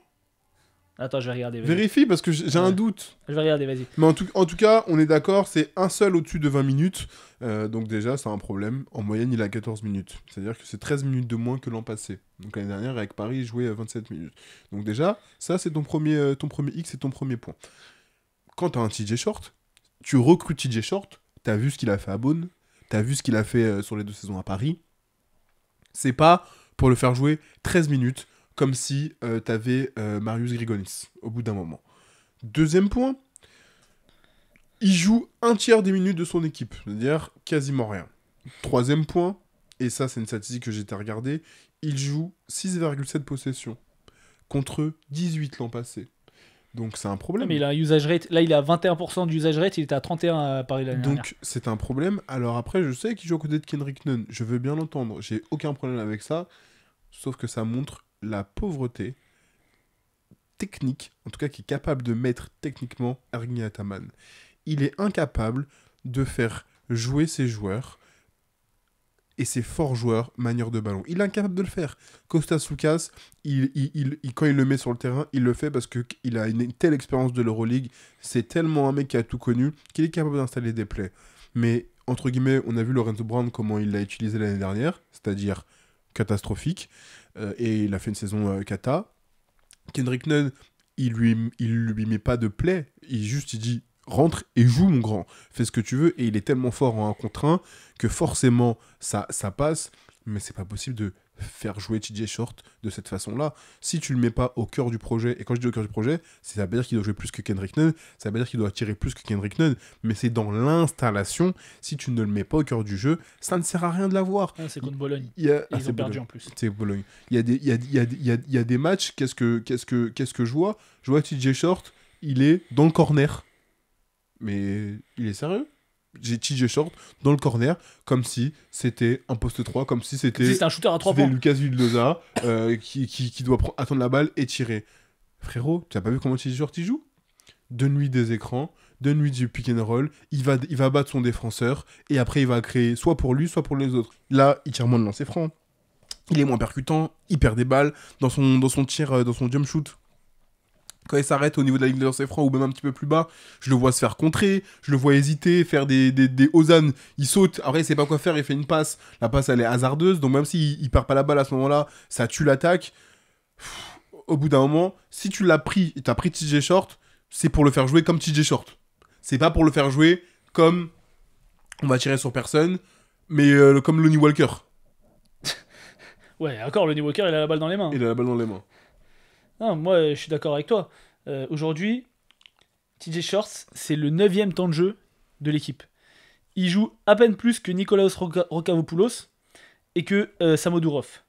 Attends, je vais regarder. Vas-y. Vérifie parce que j'ai un Ouais. doute. Je vais regarder, vas-y. Mais en tout cas, on est d'accord, c'est un seul au-dessus de 20 minutes. Donc déjà, c'est un problème. En moyenne, il a 14 minutes. C'est-à-dire que c'est 13 minutes de moins que l'an passé. Donc l'année dernière, avec Paris, il jouait 27 minutes. Donc déjà, ça, c'est ton premier X et ton premier point. Quand t'as un TJ Short, tu recrutes TJ Short, t'as vu ce qu'il a fait à Beaune, t'as vu ce qu'il a fait sur les 2 saisons à Paris. C'est pas pour le faire jouer 13 minutes, comme si t'avais Marius Grigonis, au bout d'un moment. Deuxième point, il joue un tiers des minutes de son équipe, c'est-à-dire quasiment rien. Troisième point, et ça c'est une statistique que j'ai été regarder, il joue 6,7 possessions, contre 18 l'an passé. Donc c'est un problème. Mais il a un usage rate. Là, il est à 21% d'usage rate. Il était à 31 à Paris l'année dernière. Donc c'est un problème. Alors après, je sais qu'il joue à côté de Kendrick Nunn. Je veux bien l'entendre. J'ai aucun problème avec ça. Sauf que ça montre la pauvreté technique, en tout cas qui est capable de mettre techniquement Ergin Ataman. Il est incapable de faire jouer ses joueurs et ses forts joueurs manière de ballon. Il est incapable de le faire. Kostas Loukas, quand il le met sur le terrain, il le fait parce qu'il a une telle expérience de l'Euroleague. C'est tellement un mec qui a tout connu qu'il est capable d'installer des plays. Mais, entre guillemets, on a vu Lorenzo Brown comment il l'a utilisé l'année dernière, c'est-à-dire catastrophique. Et il a fait une saison cata. Kendrick Nunn, il lui met pas de play. Il dit rentre et joue, mon grand. Fais ce que tu veux. Et il est tellement fort en 1 contre 1 que forcément, ça passe. Mais c'est pas possible de faire jouer TJ Short de cette façon-là. Si tu le mets pas au cœur du projet, et quand je dis au cœur du projet, ça veut dire qu'il doit jouer plus que Kendrick Nunn, ça veut dire qu'il doit tirer plus que Kendrick Nunn, mais c'est dans l'installation. Si tu ne le mets pas au cœur du jeu, ça ne sert à rien de l'avoir. Ah, c'est contre Bologne. Ils Ils ont perdu en plus. C'est Bologne. Il y a des matchs, qu'est-ce que je vois? Je vois TJ Short, il est dans le corner. Mais il est sérieux? J'ai TJ Short dans le corner, comme si c'était un poste 3, comme si c'était un shooter à 3 points. Lucas Vildoza qui doit attendre la balle et tirer. Frérot, tu n'as pas vu comment TJ Short il joue? Donne-lui des écrans, donne-lui du pick and roll, il va battre son défenseur, et après il va créer soit pour lui, soit pour les autres. Là, il tire moins de lancer franc. Il est moins percutant, il perd des balles dans son tir, dans son jump shoot. Quand il s'arrête au niveau de la ligne de lancer franc ou même un petit peu plus bas, je le vois se faire contrer, je le vois hésiter, faire des hosannes, il saute, après il sait pas quoi faire, il fait une passe, la passe elle est hasardeuse, donc même s'il perd pas la balle à ce moment-là, ça tue l'attaque. Au bout d'un moment, si tu l'as pris, et t'as pris TJ Short, c'est pour le faire jouer comme TJ Short. C'est pas pour le faire jouer comme on va tirer sur personne, mais comme Lonnie Walker. Ouais, encore, Lonnie Walker, il a la balle dans les mains. Il a la balle dans les mains. Non, moi, je suis d'accord avec toi. Aujourd'hui, TJ Shorts, c'est le 9e temps de jeu de l'équipe. Il joue à peine plus que Nikolaos Rokavopoulos et que Samodurov.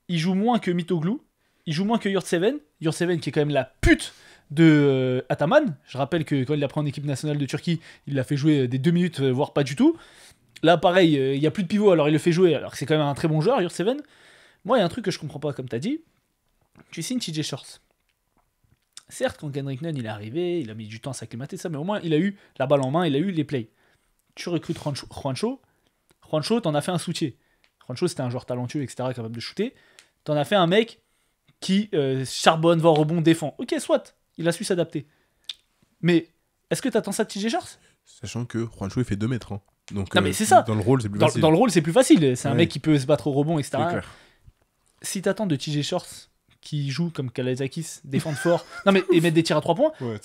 Il joue moins que Mitoglou. Il joue moins que Yurtseven. Yurtseven qui est quand même la pute de Ataman. Je rappelle que quand il l'a pris en équipe nationale de Turquie, il l'a fait jouer des 2 minutes, voire pas du tout. Là, pareil, il n'y a plus de pivot, alors il le fait jouer, alors que c'est quand même un très bon joueur, Yurtseven. Moi, il y a un truc que je comprends pas, comme tu as dit. Tu signes TJ Shorts. Certes, quand Kendrick Nunn il est arrivé, il a mis du temps à s'acclimater, ça, mais au moins il a eu la balle en main, il a eu les plays. Tu recrutes Juancho, t'en as fait un soutier. Juancho, c'était un joueur talentueux, etc., capable de shooter. T'en as fait un mec qui charbonne, va au rebond, défend. Ok, soit, il a su s'adapter. Mais est-ce que t'attends ça de TJ Shorts? Sachant que Juancho, il fait 2 mètres. Hein. Donc, Non, mais c'est ça. Dans le rôle, c'est plus Dans, facile. dans le rôle, c'est plus facile. C'est un Ouais. mec qui peut se battre au rebond, etc. C'est clair. Si t'attends de TJ Shorts qui joue comme Kalazakis, défendre fort, non mais et mettre des tirs à 3 points, Ouais,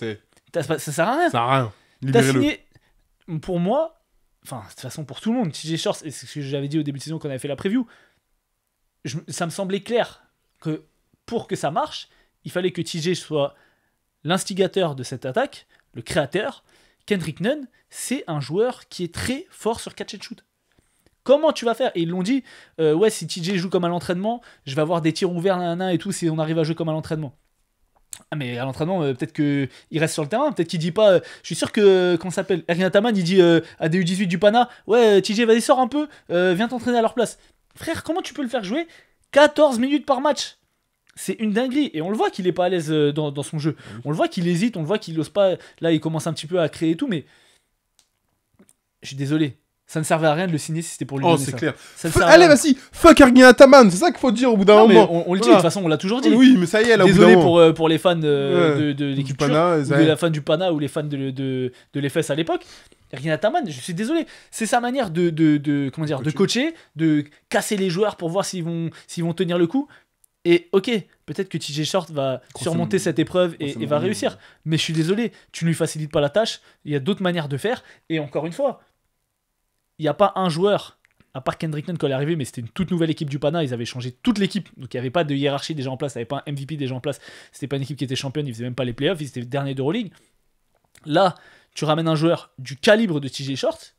ça sert à rien. ça sert à rien. T'as Libérez-le. signé, pour moi, enfin de toute façon pour tout le monde, TJ Shorts, et c'est ce que j'avais dit au début de saison quand on avait fait la preview, ça me semblait clair que pour que ça marche, il fallait que TJ soit l'instigateur de cette attaque, le créateur. Kendrick Nunn, c'est un joueur qui est très fort sur catch and shoot. Comment tu vas faire? Et ils l'ont dit, ouais, si TJ joue comme à l'entraînement, je vais avoir des tirs ouverts et tout si on arrive à jouer comme à l'entraînement. Ah, mais à l'entraînement, peut-être qu'il reste sur le terrain, peut-être qu'il dit pas. Je suis sûr que, comment ça s'appelle, Ergin Ataman, il dit à des U18 du Pana, ouais, TJ, vas-y, sors un peu, viens t'entraîner à leur place. Frère, comment tu peux le faire jouer 14 minutes par match? C'est une dinguerie. Et on le voit qu'il est pas à l'aise dans son jeu. On le voit qu'il hésite, on le voit qu'il ose pas. Là, il commence un petit peu à créer et tout, mais je suis désolé. Ça ne servait à rien de le signer si c'était pour lui Oh, donner c'est ça. clair. Ça ne sert à Allez, rien. vas-y, fuck Ergin Ataman, c'est ça qu'il faut dire au bout d'un Non, mais moment. on le dit, Voilà. de toute façon, on l'a toujours dit. Oui, mais ça y est, là, au bout Désolé d'un moment. pour les fans de Du l'équipe Pana, turque, ou de la fan du Pana ou les fans de l'EFS à l'époque. Ergin Ataman, je suis désolé, c'est sa manière comment dire, de coacher, de casser les joueurs pour voir s'ils vont tenir le coup. Et ok, peut-être que TJ Short va surmonter cette épreuve et va réussir. Mais je suis désolé, tu ne lui facilites pas la tâche. Il y a d'autres manières de faire. Et encore une fois, il n'y a pas un joueur, à part Kendrick Nunn quand il est arrivé, mais c'était une toute nouvelle équipe du Pana. Ils avaient changé toute l'équipe. Donc il n'y avait pas de hiérarchie déjà en place. Il n'y avait pas un MVP déjà en place. C'était pas une équipe qui était championne. Ils faisaient même pas les playoffs. Ils étaient derniers d'Euroleague. Là, tu ramènes un joueur du calibre de TJ Short.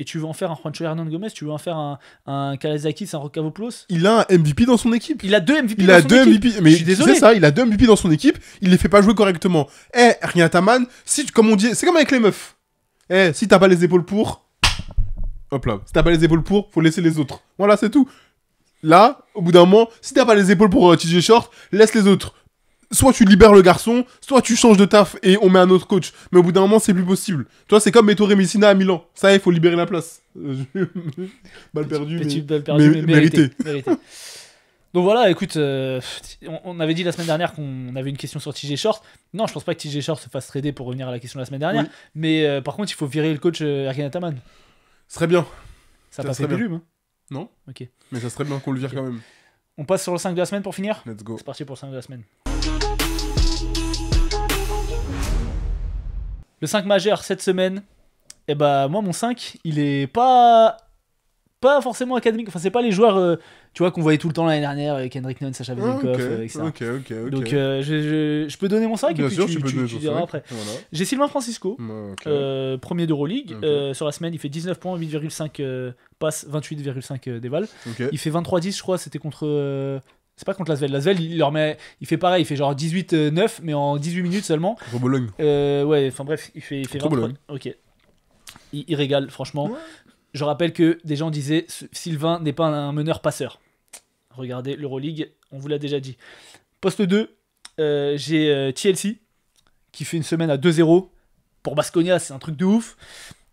Et tu veux en faire un Juancho Hernan Gomez, tu veux en faire un Kalazakis, un Rokavopoulos. Il a un MVP dans son équipe. Il a 2 MVP Il dans a son 2 équipe. MVP, mais Je suis désolé. c'est ça, il a 2 MVP dans son équipe, il les fait pas jouer correctement. Ergin Ataman, comme on dit, c'est comme avec les meufs. Si t'as pas les épaules pour, hop là, si t'as pas les épaules pour, faut laisser les autres. Voilà, c'est tout. Là, au bout d'un moment, si t'as pas les épaules pour TJ Short, laisse les autres. Soit tu libères le garçon, soit tu changes de taf et on met un autre coach. Mais au bout d'un moment, c'est plus possible. Tu vois, c'est comme Ettore Messina à Milan. Ça, il faut libérer la place. Balle perdue, Petite mais... balle perdue, mais mérité. mérité. Donc voilà, écoute, on avait dit la semaine dernière qu'on avait une question sur TJ Short. Non, je pense pas que TJ Short se fasse trader pour revenir à la question de la semaine dernière. Oui. Mais par contre, il faut virer le coach Ergin Ataman. Ce serait bien. Ça Ça n'a pas fait serait bien. volume. Hein. Non? Ok. Mais ça serait bien qu'on le vire quand même. On passe sur le 5 de la semaine pour finir. Let's go. C'est parti pour le 5 de la semaine. Le 5 majeur cette semaine, et bah moi mon 5, il est pas forcément académique. Enfin, c'est pas les joueurs tu vois qu'on voyait tout le temps l'année dernière, Kendrick Nunn, Sacha Vezenkov, etc. Ok. Donc je peux donner mon 5 Bien et puis sûr, tu peux donner tu ton diras cinq. après. Voilà. J'ai Sylvain Francisco, premier d'Euroleague. Ok. Sur la semaine, il fait 19 points, 8,5 passes, 28,5 déval. Ok. Il fait 23-10, je crois, c'était contre... c'est pas contre Lasvel. Lasvel, il fait pareil, il fait genre 18-9, mais en 18 minutes seulement. Contre Bologne. Ouais, enfin bref, il fait Contre 23. Bologne. Ok. Il régale, franchement. Ouais. Je rappelle que des gens disaient Sylvain n'est pas un meneur-passeur. Regardez l'Euroleague, on vous l'a déjà dit. Poste 2, j'ai TLC qui fait une semaine à 2-0. Pour Baskonia, c'est un truc de ouf.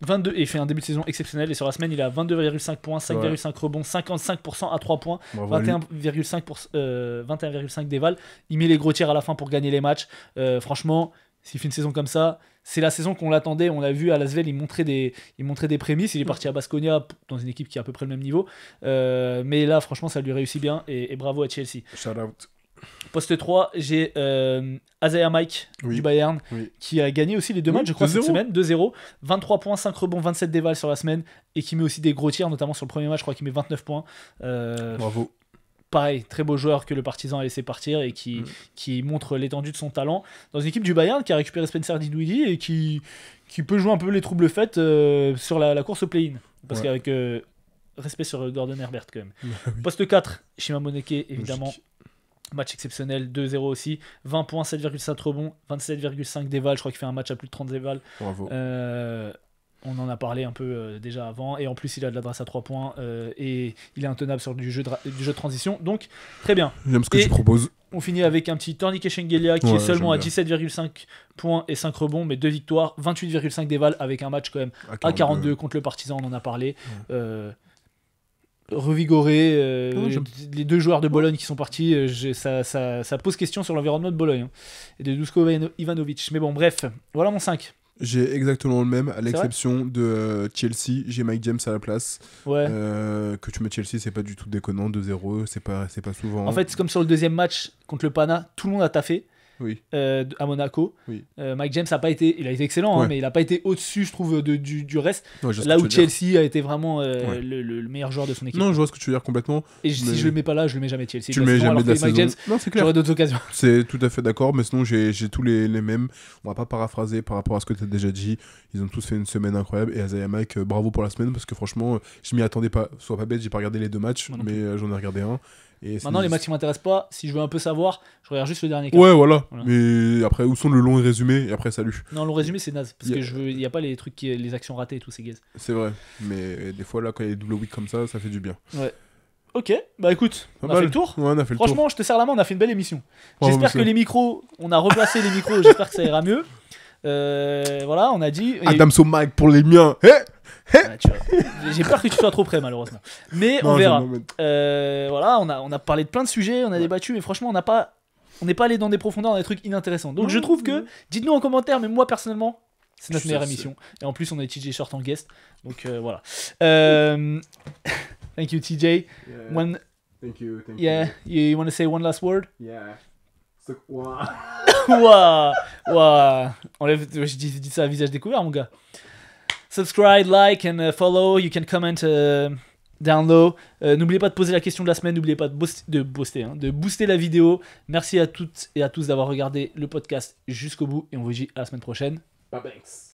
22, et il fait un début de saison exceptionnel. Et sur la semaine, il a 22,5 points, 5,5 rebonds, 55% à 3 points, Bravo à lui. 21,5 déval. Il met les gros tirs à la fin pour gagner les matchs. Franchement, s'il fait une saison comme ça, c'est la saison qu'on l'attendait. On l'a vu à Lasvel, il montrait des prémices. Il est parti à Baskonia dans une équipe qui est à peu près le même niveau. Mais là, franchement, ça lui réussit bien. Et bravo à Chelsea. Shout out. Poste 3, j'ai Isaiah Mike du Bayern qui a gagné aussi les 2 matchs, je crois, cette semaine. 2-0. 23 points, 5 rebonds, 27 déval sur la semaine. Et qui met aussi des gros tirs, notamment sur le premier match, je crois qu'il met 29 points. Bravo. Pareil, très beau joueur que le Partizan a laissé partir et qui montre l'étendue de son talent dans une équipe du Bayern qui a récupéré Spencer Dinwiddie et qui peut jouer un peu les troubles faits sur la course au play-in. Parce qu'avec respect sur Gordon Herbert quand même. Poste 4, Shima Moneke, évidemment. Logique. Match exceptionnel, 2-0 aussi. 20 points, 7,7 rebonds, 27,5 déval. Je crois qu'il fait un match à plus de 30 déval. Bravo. On en a parlé un peu déjà avant. Et en plus, il a de l'adresse à 3 points. Et il est intenable sur du jeu de transition. Donc, très bien. J'aime ce que tu proposes. On finit avec un petit Tornike Shengelia qui est seulement à 17,5 points et 5 rebonds, mais 2 victoires. 28,5 déval avec un match quand même à 42 contre le Partizan. On en a parlé. Revigoré, les 2 joueurs de Bologne qui sont partis, ça pose question sur l'environnement de Bologne et de Dusko Ivanovic. Mais bon, bref, voilà mon 5. J'ai exactement le même, à l'exception de Chelsea. J'ai Mike James à la place. Ouais. Que tu mets Chelsea, c'est pas du tout déconnant. 2-0, c'est pas souvent. En fait, c'est comme sur le deuxième match contre le Pana, tout le monde a taffé. Oui. À Monaco. Oui. Mike James a été excellent, Ouais. mais il a pas été au-dessus, je trouve, du reste. Ouais, je vois ce Là que où tu veux dire. Chelsea a été vraiment Ouais. le meilleur joueur de son équipe. Non, je vois ce que tu veux dire complètement. Et mais- si je le mets pas là, je le mets jamais Chelsea. Tu le mets jamais de la Mike saison. James, Non, c'est clair. j'aurais d'autres occasions. C'est tout à fait d'accord, mais sinon j'ai tous les mêmes. On va pas paraphraser par rapport à ce que tu as déjà dit. Ils ont tous fait une semaine incroyable. Et Isaiah Mike, bravo pour la semaine, parce que franchement, je m'y attendais pas. Sois pas bête, j'ai pas regardé les 2 matchs, Moi non mais j'en ai regardé un. Et Maintenant, les matchs qui m'intéressent pas, si je veux un peu savoir, je regarde juste le dernier quart. Ouais, voilà. Voilà. Mais après, où sont le long résumé et après, salut. Non, le résumé, c'est naze. Parce Yeah. que il y a pas les trucs, les actions ratées et tout, c'est gaze. C'est vrai. Mais des fois, là, quand il y a des double week comme ça fait du bien. Ok, bah écoute, on Pas a mal. fait le tour. Ouais, on a fait le tour. Franchement, je te serre la main, on a fait une belle émission. Bravo, J'espère que monsieur. les micros, on a replacé les micros, j'espère que ça ira mieux. Voilà, on a dit. et- Adamso Mike pour les miens. Hé Ouais, tu vois. J'ai peur que tu sois trop près, malheureusement. Mais on Non, verra. je vais me mettre- Voilà, on a parlé de plein de sujets, on a débattu, mais franchement, on n'est pas allé dans des profondeurs, dans des trucs inintéressants. Donc je trouve que, dites-nous en commentaire, mais moi personnellement, c'est notre Je meilleure sais. émission. Et en plus, on a TJ Short en guest. Donc voilà. Thank you, TJ. Yeah. One, Thank you. yeah, you want to say one last word? Yeah. Ouah, ouah. Je dis ça à visage découvert, mon gars. Subscribe, like and follow. You can comment down low. N'oubliez pas de poser la question de la semaine. N'oubliez pas de booster la vidéo. Merci à toutes et à tous d'avoir regardé le podcast jusqu'au bout. Et on vous dit à la semaine prochaine. Bye, thanks.